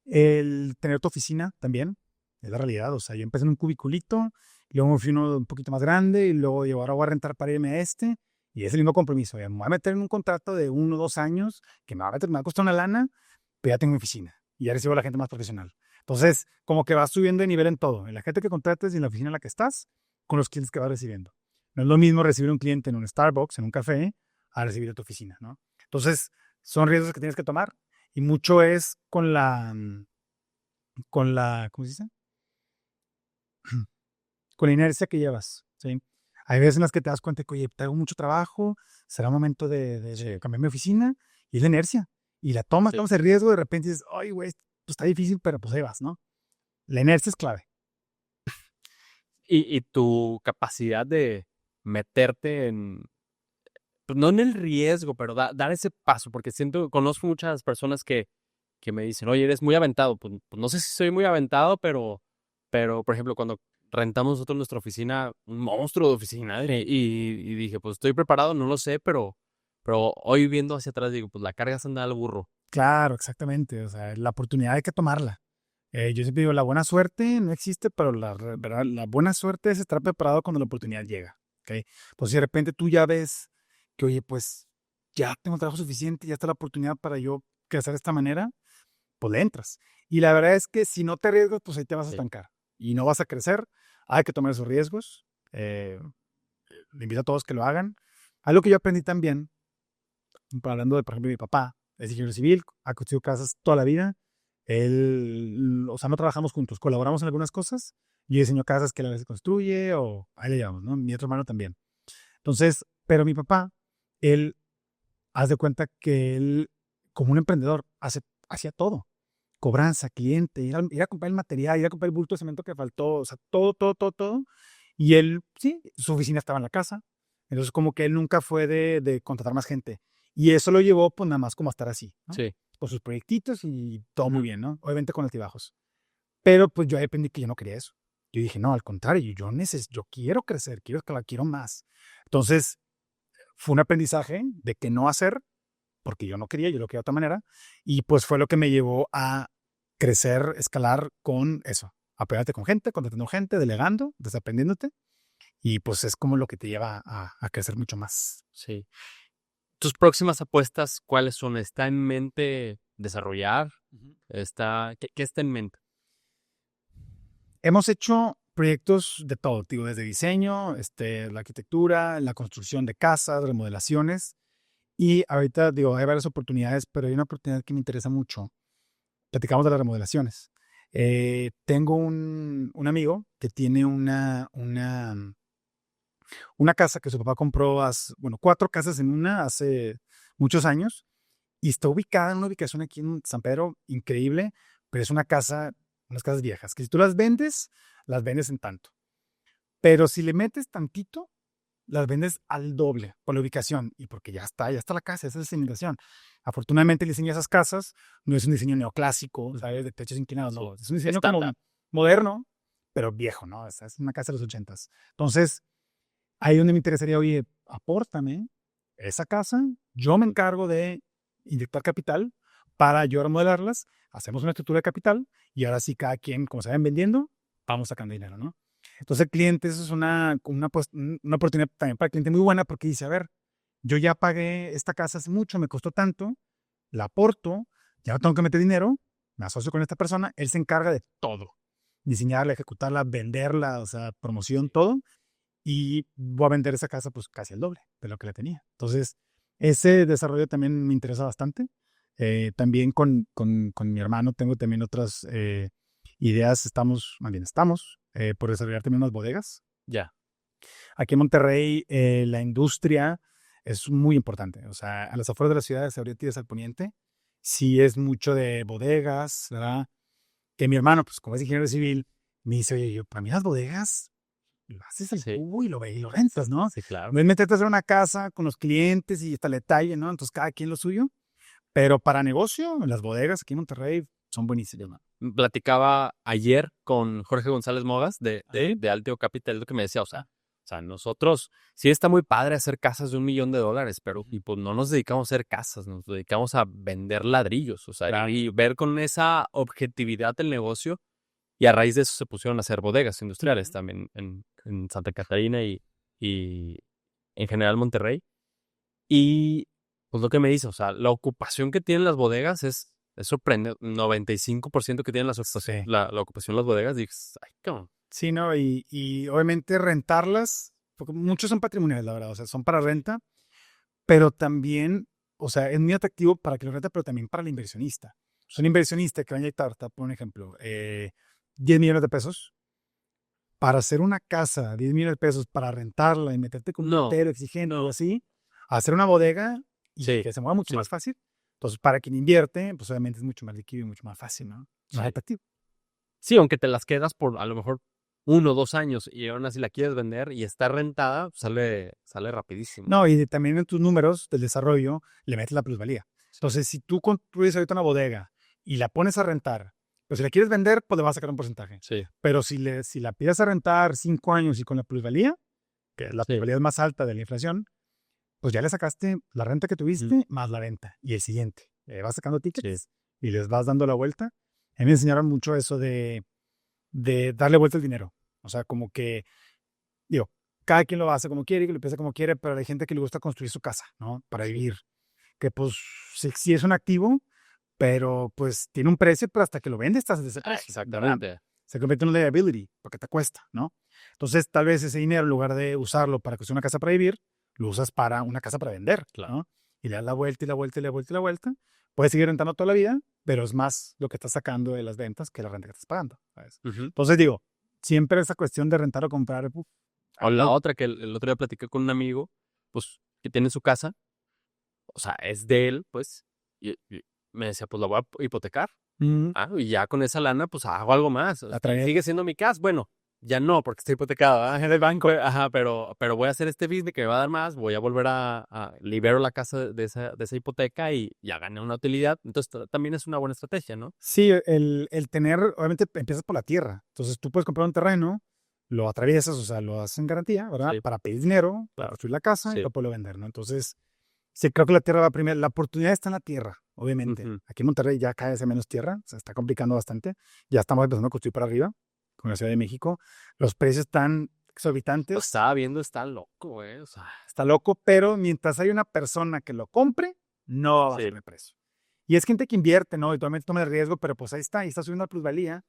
El tener tu oficina también es la realidad. O sea, yo empecé en un cubiculito, y luego me fui uno un poquito más grande y luego digo, ahora voy a rentar para irme a este. Y es el mismo compromiso. Me voy a meter en un contrato de 1 o 2 años que me va a costar una lana, pero ya tengo mi oficina y ya recibo a la gente más profesional. Entonces, como que vas subiendo de nivel en todo, en la gente que contrates y en la oficina en la que estás, con los clientes que vas recibiendo. No es lo mismo recibir un cliente en un Starbucks, en un café, a recibir a tu oficina, ¿no? Entonces, son riesgos que tienes que tomar y mucho es ¿cómo se dice? Con la inercia que llevas, ¿sí? Hay veces en las que te das cuenta que, oye, tengo mucho trabajo, será momento de cambiar mi oficina, y es la inercia. Y la tomas, Sí. tomas el riesgo, de repente dices, ay, güey, pues está difícil, pero pues ahí vas, ¿no? La inercia es clave. Y tu capacidad de meterte en, pues no en el riesgo, pero dar ese paso, porque conozco muchas personas que me dicen, oye, eres muy aventado. Pues no sé si soy muy aventado, pero por ejemplo, cuando rentamos nosotros nuestra oficina, un monstruo de oficina, y dije, pues estoy preparado, no lo sé, pero hoy viendo hacia atrás digo, pues la carga se anda al burro. Claro, exactamente. O sea, la oportunidad hay que tomarla. Yo siempre digo, la buena suerte no existe, pero ¿verdad? La buena suerte es estar preparado cuando la oportunidad llega. ¿Ok? Pues si de repente tú ya ves que, oye, pues ya tengo trabajo suficiente, ya está la oportunidad para yo crecer de esta manera, pues le entras. Y la verdad es que si no te arriesgas, pues ahí te vas a Sí. estancar y no vas a crecer. Hay que tomar esos riesgos. Le invito a todos que lo hagan. Algo que yo aprendí también, hablando de, por ejemplo, mi papá, es ingeniero civil, ha construido casas toda la vida. Él, o sea, no trabajamos juntos, colaboramos en algunas cosas. Yo diseño casas que él a veces construye, o ahí le llamamos, ¿no? Mi otro hermano también. Entonces, pero mi papá, él, haz de cuenta que él, como un emprendedor, hacía todo. Cobranza, cliente, ir a comprar el material, ir a comprar el bulto de cemento que faltó, o sea, todo, todo, todo, todo. Y él, sí, su oficina estaba en la casa. Entonces, como que él nunca fue de contratar más gente. Y eso lo llevó, pues, nada más como a estar así, ¿no? Sí. Con sus proyectitos y todo muy bien, ¿no? Obviamente con altibajos. Pero, pues, yo ahí aprendí que yo no quería eso. Yo dije, no, al contrario, yo quiero crecer, quiero escalar, quiero más. Entonces, fue un aprendizaje de qué no hacer, porque yo no quería, yo lo quería de otra manera. Y, pues, fue lo que me llevó a crecer, escalar con eso. Apoyarte con gente, contratando gente, delegando, desaprendiéndote. Y pues es como lo que te lleva a crecer mucho más. Sí. ¿Tus próximas apuestas cuáles son? ¿Está en mente desarrollar? ¿Qué está en mente? Hemos hecho proyectos de todo, digo, desde diseño, la arquitectura, la construcción de casas, remodelaciones. Y ahorita, digo, hay varias oportunidades, pero hay una oportunidad que me interesa mucho. Platicamos de las remodelaciones. Tengo un amigo que tiene una casa que su papá compró, bueno, 4 casas en una hace muchos años y está ubicada en una ubicación aquí en San Pedro increíble, pero es unas casas viejas, que si tú las vendes en tanto. Pero si le metes tantito, las vendes al doble por la ubicación y porque ya está la casa, esa es la limitación. Afortunadamente el diseño de esas casas no es un diseño neoclásico, ¿sabes? De techos inclinados, no. Es un diseño como Estándar. moderno, pero viejo, ¿no? Es una casa de los 80s. Entonces, ahí donde me interesaría, oye, apórtame esa casa, yo me encargo de inyectar capital para yo remodelarlas, hacemos una estructura de capital y ahora sí cada quien, como se vayan vendiendo, vamos sacando dinero, ¿no? Entonces el cliente, eso es una oportunidad también para el cliente muy buena porque dice, a ver, yo ya pagué esta casa hace mucho, me costó tanto, la aporto, ya no tengo que meter dinero, me asocio con esta persona, él se encarga de todo, diseñarla, ejecutarla, venderla, o sea, promoción, todo, y voy a vender esa casa pues casi el doble de lo que la tenía. Entonces, ese desarrollo también me interesa bastante. También con mi hermano tengo también otras ideas, estamos por desarrollar también unas bodegas. Ya. Aquí en Monterrey la industria es muy importante, o sea, a las afueras de la ciudad, de ahorita y al poniente, sí es mucho de bodegas, ¿verdad? Que mi hermano, pues como es ingeniero civil, me dice, oye, para mí las bodegas lo haces al Sí. cubo y lo ves y lo rentas, ¿no? Sí, claro. No es meterte a hacer una casa con los clientes y hasta el detalle, ¿no? Entonces cada quien lo suyo. Pero para negocio, las bodegas aquí en Monterrey son buenísimas, ¿no? Platicaba ayer con Jorge González Mogas Ajá. de Alteo Capital, lo que me decía, o sea, nosotros sí está muy padre hacer casas de $1 millón, pero y pues no nos dedicamos a hacer casas, nos dedicamos a vender ladrillos, o sea, Claro. y ver con esa objetividad el negocio, y a raíz de eso se pusieron a hacer bodegas industriales también en Santa Catarina y en general Monterrey. Y pues lo que me dice, o sea, la ocupación que tienen las bodegas es sorprendente. 95% que tienen Sí. la ocupación de las bodegas, dices, ay, cabrón. Sí, ¿no? Y obviamente rentarlas, porque muchos son patrimoniales, la verdad, o sea, son para renta, pero también, o sea, es muy atractivo para que lo renta, pero también para el inversionista. Es un inversionista que va a inyectar, por un ejemplo, 10 millones de pesos para hacer una casa, 10 millones de pesos para rentarla y meterte con un No, notero exigente o así, hacer una bodega y sí, que se mueva mucho sí. más fácil. Entonces, para quien invierte, pues obviamente es mucho más líquido y mucho más fácil, ¿no? Sí. Más atractivo. Sí, aunque te las quedas por a lo mejor 1 o 2 años y aún así la quieres vender y está rentada, sale rapidísimo. No, y también en tus números del desarrollo le metes la plusvalía. Entonces, si tú construyes ahorita una bodega y la pones a rentar, pues si la quieres vender, pues le vas a sacar un porcentaje. Sí. Pero si la pides a rentar 5 años y con la plusvalía, que la plusvalía es más alta de la inflación, pues ya le sacaste la renta que tuviste más la venta y el siguiente. Vas sacando tickets y les vas dando la vuelta. A mí me enseñaron mucho eso de darle vuelta al dinero. O sea, como que, digo, cada quien lo hace como quiere y lo empieza como quiere, pero hay gente que le gusta construir su casa, ¿no? Para vivir. Que pues sí es un activo, pero pues tiene un precio, pero hasta que lo vendes estás de ese precio. Exactamente. ¿Verdad? Se convierte en una liability porque te cuesta, ¿no? Entonces, tal vez ese dinero, en lugar de usarlo para construir una casa para vivir, lo usas para una casa para vender, Claro. ¿no? Y le das la vuelta y la vuelta y la vuelta y la vuelta. Puedes seguir rentando toda la vida, pero es más lo que estás sacando de las ventas que la renta que estás pagando, ¿sabes? Entonces, digo, siempre esa cuestión de rentar o comprar. O la otra que el otro día platiqué con un amigo, pues, que tiene su casa, o sea, es de él, pues, y me decía, pues la voy a hipotecar. Y ya con esa lana, pues hago algo más. Sigue siendo mi casa. Bueno, ya no, porque está hipotecado en el banco. Ajá, pero voy a hacer este business que me va a dar más. Voy a volver a libero la casa de esa hipoteca y ya gané una utilidad. Entonces también es una buena estrategia, ¿no? Sí, el tener, obviamente empiezas por la tierra. Entonces tú puedes comprar un terreno, lo atraviesas, o sea, lo haces en garantía, ¿verdad? Sí. Para pedir dinero, para construir la casa Sí. y lo puedes vender, ¿no? Entonces, sí, creo que la tierra va primero. La oportunidad está en la tierra, obviamente. Aquí en Monterrey ya cada vez hay menos tierra, se está complicando bastante. Ya estamos empezando a construir para arriba, con la Ciudad de México. Los precios están exorbitantes. Lo estaba viendo, está loco, güey. O sea, Está loco, pero mientras hay una persona que lo compre, no va a bajar el precio. Y es gente que invierte, ¿no? Y totalmente toma el riesgo, pero pues ahí está subiendo la plusvalía.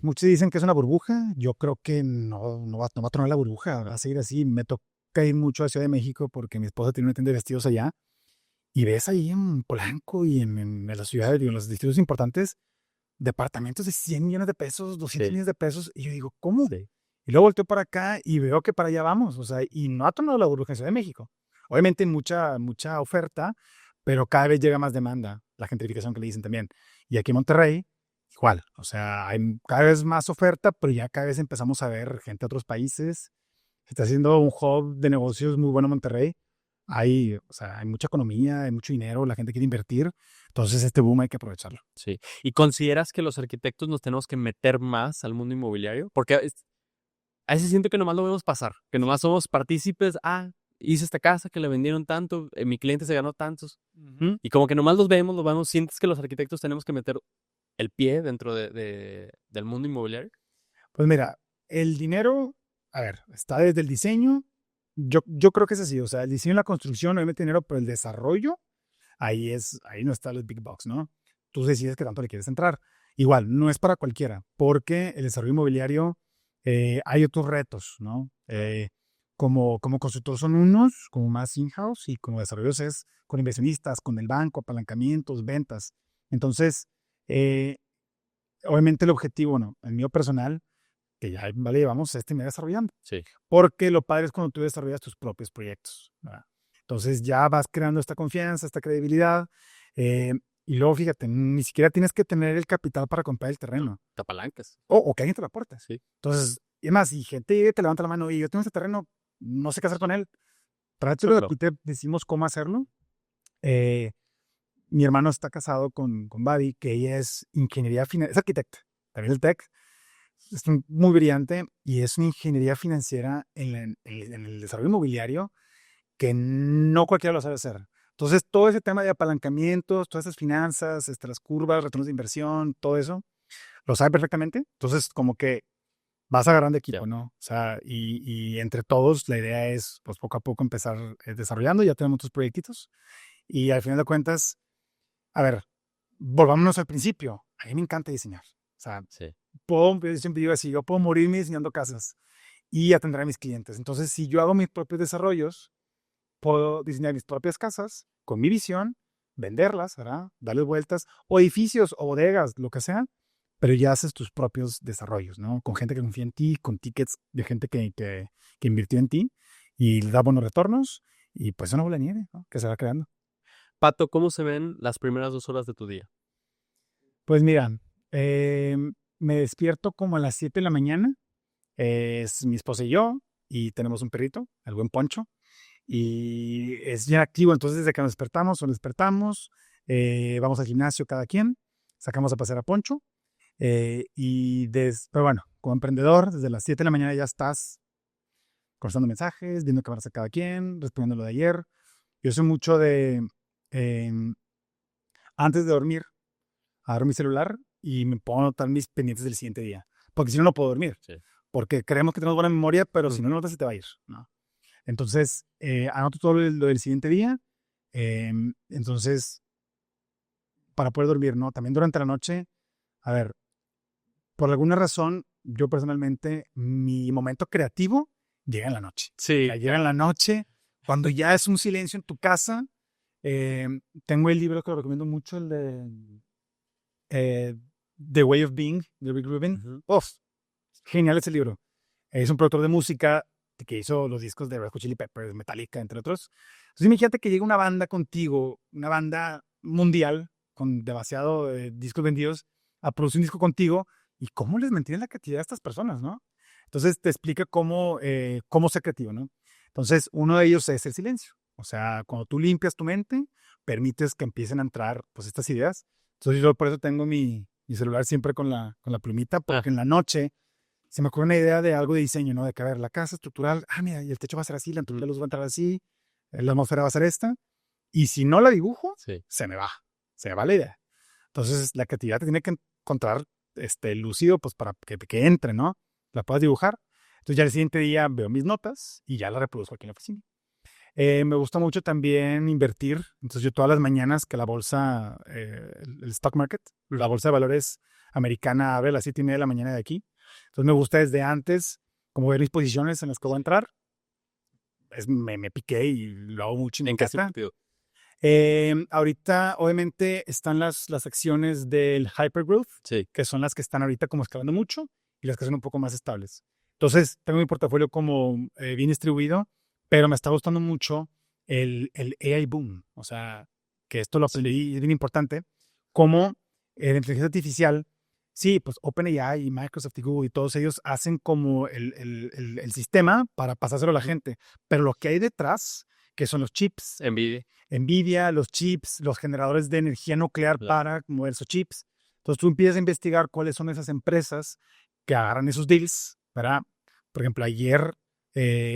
Muchos dicen que es una burbuja. Yo creo que no va a tronar la burbuja, va a seguir así. Me toca ir mucho a Ciudad de México porque mi esposa tiene una tienda de vestidos allá. Y ves ahí en Polanco y en las ciudades, en los distritos importantes, departamentos de 100 millones de pesos, 200 Sí. millones de pesos. Y yo digo, ¿cómo? Sí. Y luego volteo para acá y veo que para allá vamos. O sea, y no ha tornado la burbuja en Ciudad de México. Obviamente hay mucha oferta, pero cada vez llega más demanda, la gentrificación que le dicen también. Y aquí en Monterrey, igual. O sea, hay cada vez más oferta, pero ya cada vez empezamos a ver gente de otros países. Se está haciendo un hub de negocios muy bueno en Monterrey. O sea, hay mucha economía, hay mucho dinero, la gente quiere invertir. Entonces, este boom hay que aprovecharlo. Sí. ¿Y consideras que los arquitectos nos tenemos que meter más al mundo inmobiliario? Porque a veces siento que nomás lo vemos pasar, que nomás somos partícipes. Hice esta casa que le vendieron tanto, mi cliente se ganó tantos. Y como que nomás los vemos, ¿sientes que los arquitectos tenemos que meter el pie dentro del mundo inmobiliario? Pues mira, el dinero, a ver, está desde el diseño. Yo creo que es así. O sea, el diseño y la construcción, obviamente dinero, pero el desarrollo, ahí no está los big bucks, ¿no? Tú decides qué tanto le quieres entrar. Igual, no es para cualquiera, porque el desarrollo inmobiliario hay otros retos, ¿no? Como constructor son unos, como más in-house, y como desarrollos es con inversionistas, con el banco, apalancamientos, ventas. Entonces, eh, obviamente el objetivo, no, el mío personal, que ya vale, llevamos mes desarrollando. Sí. Porque lo padre es cuando tú desarrollas tus propios proyectos, ¿verdad? Entonces ya vas creando esta confianza, esta credibilidad. Y luego, fíjate, ni siquiera tienes que tener el capital para comprar el terreno. Te apalancas. O que alguien te lo aporte. Sí. Entonces, y además, si gente te levanta la mano y yo tengo este terreno, no sé qué hacer con él, tráetelo, Claro. aquí te decimos cómo hacerlo. Mi hermano está casado con Babi, que ella es ingeniería financiera, es arquitecta, también el TEC. Es muy brillante y es una ingeniería financiera en el desarrollo inmobiliario que no cualquiera lo sabe hacer. Entonces, todo ese tema de apalancamientos, todas esas finanzas, las curvas, retornos de inversión, todo eso, lo sabe perfectamente. Entonces, como que vas agarrando equipo, Ya. ¿no? O sea, y entre todos, la idea es, pues, poco a poco empezar desarrollando. Ya tenemos otros proyectitos y al final de cuentas, a ver, volvámonos al principio. A mí me encanta diseñar. O sea, Sí. yo siempre digo así, yo puedo morirme diseñando casas y atender a mis clientes. Entonces, si yo hago mis propios desarrollos, puedo diseñar mis propias casas con mi visión, venderlas, ¿verdad? Darles vueltas, o edificios, o bodegas, lo que sea, pero ya haces tus propios desarrollos, ¿no? Con gente que confía en ti, con tickets de gente que invirtió en ti y le da buenos retornos y pues una bola de nieve, ¿no? Que se va creando. Pato, ¿cómo se ven las primeras 2 horas de tu día? Pues mira, me despierto como a las 7 de la mañana. Es mi esposa y yo, y tenemos un perrito, el buen Poncho, y es bien activo. Entonces, desde que nos despertamos, vamos al gimnasio cada quien, sacamos a pasear a Poncho, pero bueno, como emprendedor, desde las 7 de la mañana ya estás contestando mensajes, viendo qué va a hacer cada quien, respondiendo lo de ayer. Yo soy mucho em, antes de dormir, agarro mi celular y me pongo a anotar mis pendientes del siguiente día, porque si no, no puedo dormir. Sí. Porque creemos que tenemos buena memoria, pero si no notas se te va a ir, ¿no? Entonces, anoto todo lo del siguiente día. Entonces, para poder dormir, ¿no? También durante la noche, a ver, por alguna razón, yo personalmente, mi momento creativo llega en la noche. Sí. Llega en la noche, cuando ya es un silencio en tu casa. Tengo el libro que lo recomiendo mucho, el de The Way of Being, de Rick Rubin. Genial ese libro. Es un productor de música que hizo los discos de Red Hot Chili Peppers, Metallica, entre otros. Entonces imagínate que llega una banda contigo, una banda mundial con demasiado discos vendidos, a producir un disco contigo, y cómo les mantienen la creatividad a estas personas, ¿no? Entonces te explica cómo ser creativo, ¿no? Entonces uno de ellos es el silencio. O sea, cuando tú limpias tu mente, permites que empiecen a entrar pues estas ideas. Entonces yo por eso tengo mi celular siempre con la plumita, porque en la noche se me ocurre una idea de algo de diseño, ¿no? De que, a ver, la casa estructural, mira, y el techo va a ser así, la entrada de luz va a entrar así, la atmósfera va a ser esta, y si no la dibujo, se me va la idea. Entonces, la creatividad te tiene que encontrar lúcido, pues, para que entre, ¿no? La puedas dibujar. Entonces, ya el siguiente día veo mis notas y ya la reproduzco aquí en la oficina. Me gusta mucho también invertir. Entonces, yo todas las mañanas que la bolsa, el stock market, la bolsa de valores americana abre a las 7:30 de la mañana de aquí. Entonces me gusta desde antes, como ver mis posiciones en las que voy a entrar. Me piqué y lo hago mucho y me ¿En qué encanta. sentido? Ahorita, obviamente, están las acciones del Hypergrowth, Sí. que son las que están ahorita como escalando mucho y las que son un poco más estables. Entonces, tengo mi portafolio como bien distribuido, pero me está gustando mucho el AI boom. O sea, que esto lo aprendí y es bien importante, como la inteligencia artificial, sí, pues OpenAI y Microsoft y Google y todos ellos hacen como el sistema para pasárselo a la gente, pero lo que hay detrás, que son los chips, Nvidia. los chips, los generadores de energía nuclear Claro. para mover esos chips. Entonces tú empiezas a investigar cuáles son esas empresas que agarran esos deals, ¿verdad? Por ejemplo, ayer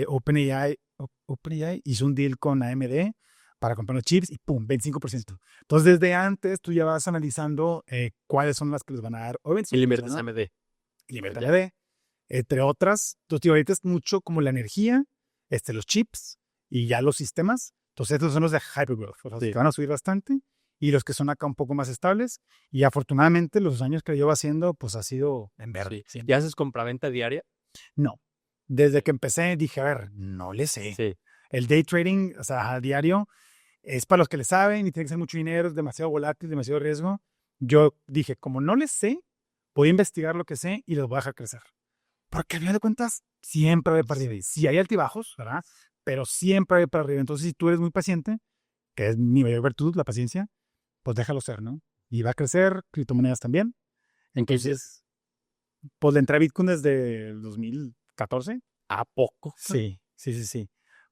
OpenAI hizo un deal con AMD para comprar los chips y ¡pum! 25%. Entonces, desde antes tú ya vas analizando cuáles son las que les van a dar. Y le inviertes a ¿no? AMD. Y le inviertes a AMD, entre otras. Entonces, tío, ahorita es mucho como la energía, los chips y ya los sistemas. Entonces, estos son los de hypergrowth, los Sí. que van a subir bastante y los que son acá un poco más estables. Y afortunadamente, los años que llevo haciendo, pues ha sido en verde. Sí. ¿Ya haces compraventa diaria? No. Desde que empecé dije, a ver, no le sé. Sí. El day trading, o sea, a diario, es para los que le saben y tiene que ser mucho dinero, es demasiado volátil, demasiado riesgo. Yo dije, como no le sé, voy a investigar lo que sé y los voy a dejar crecer. Porque al final de cuentas, siempre va para arriba. Y sí hay altibajos, ¿verdad? Pero siempre va para arriba. Entonces, si tú eres muy paciente, que es mi mayor virtud, la paciencia, pues déjalo ser, ¿no? Y va a crecer, criptomonedas también. Entonces, pues le entré a Bitcoin desde el 2014. ¿A poco? Sí.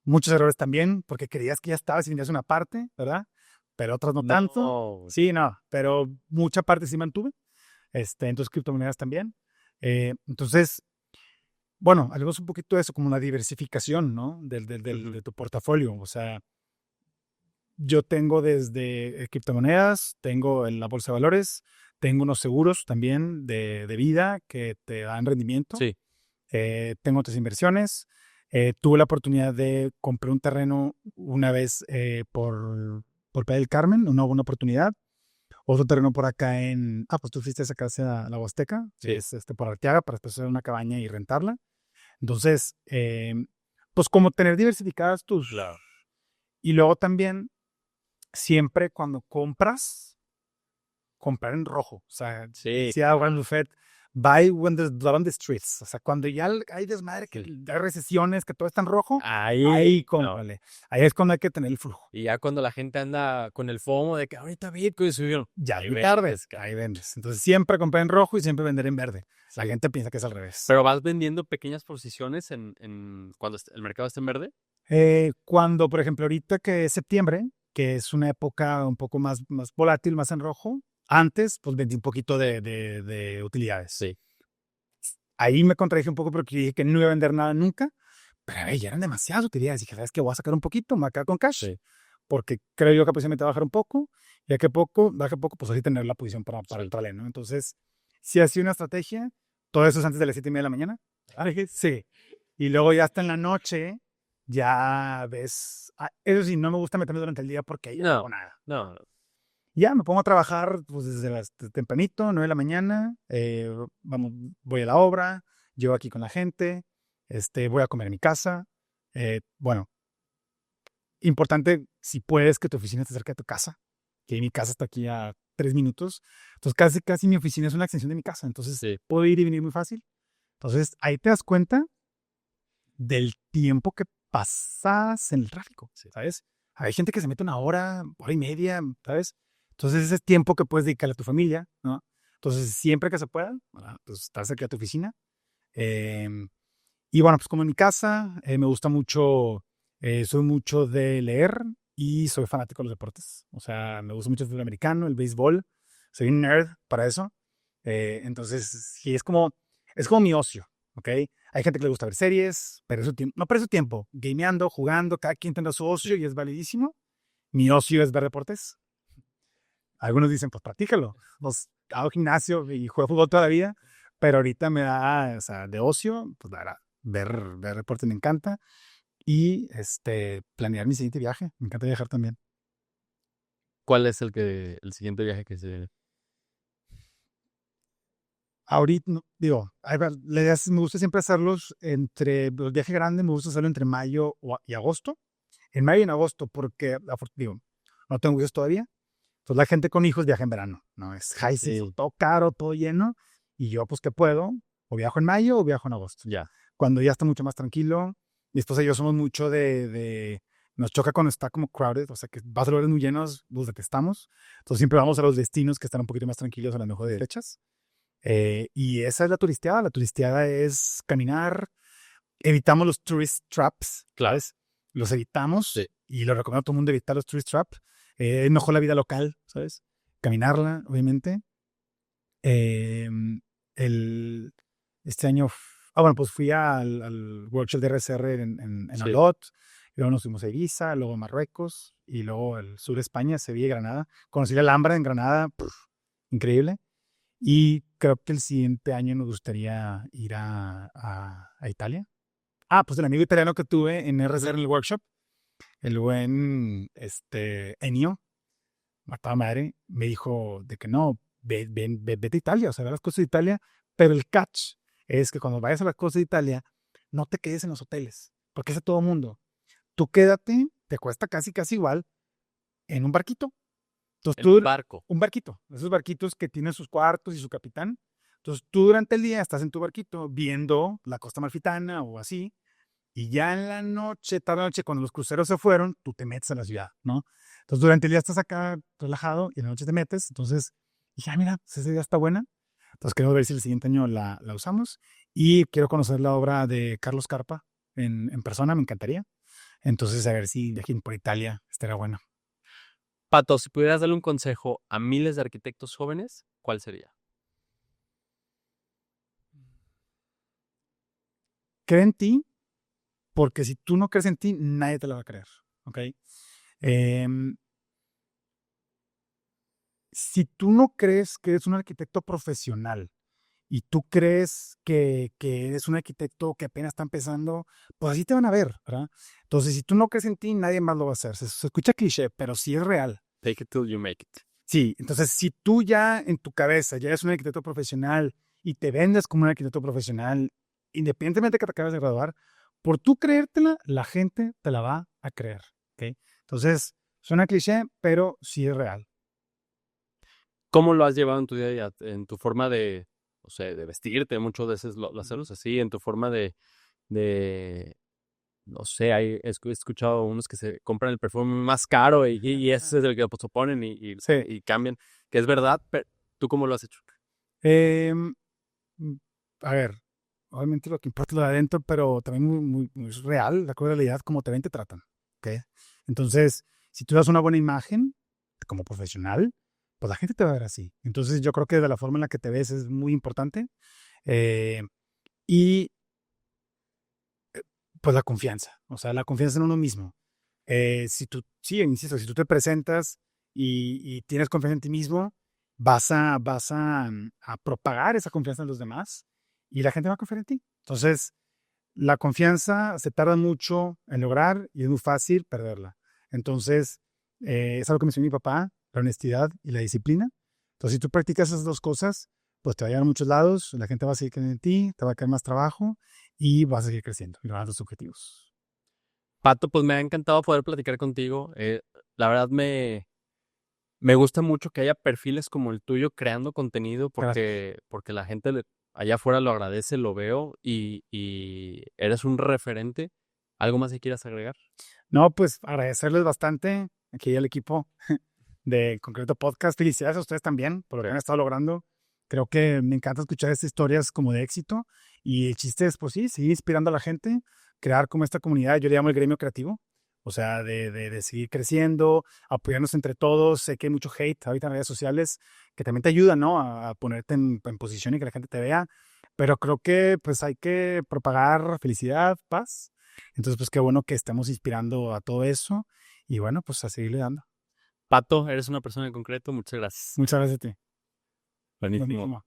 Muchos errores también, porque creías que ya estabas y vendías una parte, ¿verdad? Pero otras no tanto. No. Sí, no, pero mucha parte sí mantuve. Entonces, criptomonedas también. Entonces, bueno, hablemos un poquito de eso, como una diversificación, ¿no? De tu portafolio. O sea, yo tengo desde criptomonedas, tengo en la bolsa de valores, tengo unos seguros también de vida que te dan rendimiento. Sí. Tengo otras inversiones. Tuve la oportunidad de comprar un terreno una vez por Playa del Carmen, una buena oportunidad. Otro terreno por acá pues tú fuiste a esa casa a la Huasteca, Sí. que es por Arteaga, para después hacer una cabaña y rentarla. Entonces, pues como tener diversificadas tus... Claro. Y luego también, siempre cuando compras, comprar en rojo. O sea, Sí. decía Warren Buffett, buy when there's blood on the streets. O sea, cuando ya hay desmadre, que hay recesiones, que todo está en rojo, ahí cómprale. No. Ahí es cuando hay que tener el flujo. Y ya cuando la gente anda con el FOMO de que ahorita Bitcoin subió, ya ahí vendes. Ahí vendes. Entonces siempre comprar en rojo y siempre vender en verde. Sí. La gente piensa que es al revés. ¿Pero vas vendiendo pequeñas posiciones cuando el mercado está en verde? Cuando, por ejemplo, ahorita que es septiembre, que es una época un poco más volátil, más en rojo, antes, pues vendí un poquito de utilidades. Sí. Ahí me contradije un poco porque dije que no iba a vender nada nunca, pero ya eran demasiadas utilidades. Dije, ¿sabes qué? Voy a sacar un poquito, me voy a quedar con cash, Sí. porque creo yo que posiblemente va a bajar un poco, ya que baje poco, pues así tener la posición para el trale, ¿no? Entonces, si ha sido una estrategia, todo eso es antes de las 7:30 de la mañana. Dije, sí. Y luego ya hasta en la noche, ya ves, eso sí, no me gusta meterme durante el día porque ahí no hago nada. No. Ya me pongo a trabajar pues desde tempranito, 9 de la mañana, voy a la obra, llego aquí con la gente, voy a comer en mi casa. Bueno, importante, si puedes, que tu oficina esté cerca de tu casa, que mi casa está aquí a 3 minutos. Entonces casi mi oficina es una extensión de mi casa, entonces Sí. puedo ir y venir muy fácil. Entonces ahí te das cuenta del tiempo que pasas en el tráfico, ¿sabes? Hay gente que se mete 1 hora, hora y media, ¿sabes? Entonces ese es tiempo que puedes dedicarle a tu familia, ¿no? Entonces siempre que se pueda, pues estar cerca de tu oficina. Y bueno, pues como en mi casa, me gusta mucho, soy mucho de leer y soy fanático de los deportes. O sea, me gusta mucho el fútbol americano, el béisbol. Soy un nerd para eso. Entonces, sí, es como mi ocio, ¿ok? Hay gente que le gusta ver series, no perder su tiempo, gameando, jugando, cada quien tendrá su ocio y es validísimo. Mi ocio es ver deportes. Algunos dicen, pues practícalo. Pues hago gimnasio y juego fútbol toda la vida, pero ahorita me da, o sea, de ocio, pues la verdad, ver deportes me encanta y planear mi siguiente viaje. Me encanta viajar también. ¿Cuál es el siguiente viaje que se... Ahorita, digo, la idea me gusta siempre hacerlos entre los viajes grandes, me gusta hacerlo entre mayo y agosto. En mayo y en agosto, porque, digo, no tengo hijos todavía. Entonces la gente con hijos viaja en verano, ¿no? Es high season, todo caro, todo lleno. Y yo, pues, ¿qué puedo? O viajo en mayo o viajo en agosto. Ya. Cuando ya está mucho más tranquilo. Mi esposa y yo somos mucho nos choca cuando está como crowded, o sea, que vas a lugares muy llenos, los detestamos. Entonces siempre vamos a los destinos que están un poquito más tranquilos a las mejores fechas. Y esa es la turisteada. La turisteada es caminar. Evitamos los tourist traps, ¿sabes? Los evitamos. Sí. Y lo recomiendo a todo el mundo evitar los tourist traps. Es mejor la vida local, ¿sabes? Caminarla, obviamente. Este año, bueno, pues fui al workshop de RSR en Sí. Olot, y luego nos fuimos a Ibiza, luego a Marruecos, y luego el sur de España, Sevilla y Granada. Conocí la Alhambra en Granada, increíble. Y creo que el siguiente año nos gustaría ir a Italia. Pues el amigo italiano que tuve en RSR en el workshop, el buen Ennio, mataba madre, me dijo de que no, vete a Italia, o sea, ve las cosas de Italia, pero el catch es que cuando vayas a las cosas de Italia, no te quedes en los hoteles, porque es a todo mundo. Tú quédate, te cuesta casi igual, en un barquito. Entonces, El barco. Un barquito, esos barquitos que tienen sus cuartos y su capitán. Entonces tú durante el día estás en tu barquito viendo la Costa Amalfitana o así, y ya en la noche, tarde noche, cuando los cruceros se fueron, tú te metes a la ciudad, ¿no? Entonces durante el día estás acá relajado y en la noche te metes. Entonces dije, mira, pues esa idea está buena. Entonces queremos ver si el siguiente año la usamos. Y quiero conocer la obra de Carlos Carpa en persona, me encantaría. Entonces a ver si de aquí por Italia estaría bueno. Pato, si pudieras darle un consejo a miles de arquitectos jóvenes, ¿cuál sería? Cree en ti, porque si tú no crees en ti, nadie te la va a creer, ¿ok? Si tú no crees que eres un arquitecto profesional y tú crees que eres un arquitecto que apenas está empezando, pues así te van a ver, ¿verdad? Entonces, si tú no crees en ti, nadie más lo va a hacer. Se escucha cliché, pero sí es real. Take it till you make it. Sí, entonces si tú ya en tu cabeza ya eres un arquitecto profesional y te vendes como un arquitecto profesional, independientemente de que te acabes de graduar, por tú creértela, la gente te la va a creer, ¿ok? Entonces, suena cliché, pero sí es real. ¿Cómo lo has llevado en tu día a día? En tu forma de, o sea, de vestirte, muchas veces lo hacemos así, en tu forma de, no sé, he escuchado unos que se compran el perfume más caro y ese es el que pues, se ponen Sí. y cambian, que es verdad, pero ¿tú cómo lo has hecho? A ver, obviamente lo que importa es lo de adentro, pero también muy real, la realidad, como te ven, te tratan, ¿ok? Entonces, si tú das una buena imagen como profesional, pues la gente te va a ver así. Entonces, yo creo que de la forma en la que te ves es muy importante. Y pues la confianza, o sea, la confianza en uno mismo. Insisto, si tú te presentas y tienes confianza en ti mismo, vas a propagar esa confianza en los demás y la gente va a confiar en ti. Entonces, la confianza se tarda mucho en lograr y es muy fácil perderla. Entonces, es algo que me enseñó mi papá, la honestidad y la disciplina. Entonces, si tú practicas esas dos cosas, pues te va a llevar a muchos lados, la gente va a seguir creyendo en ti, te va a caer más trabajo y vas a seguir creciendo y logrando tus objetivos. Pato, pues me ha encantado poder platicar contigo. La verdad me gusta mucho que haya perfiles como el tuyo creando contenido porque la gente allá afuera lo agradece, lo veo y eres un referente. ¿Algo más que quieras agregar? No, pues agradecerles bastante aquí al equipo de Concreto Podcast. Felicidades a ustedes también por lo que han estado logrando. Creo que me encanta escuchar estas historias como de éxito y el chiste es, pues sí, seguir inspirando a la gente, crear como esta comunidad, yo le llamo el gremio creativo, o sea, de seguir creciendo, apoyarnos entre todos. Sé que hay mucho hate ahorita en redes sociales que también te ayudan, ¿no? A ponerte en posición y que la gente te vea, pero creo que pues hay que propagar felicidad, paz. Entonces, pues qué bueno que estemos inspirando a todo eso y bueno, pues a seguirle dando. Pato, eres una persona en concreto. Muchas gracias. Muchas gracias a ti. Buenísimo. Buenísimo.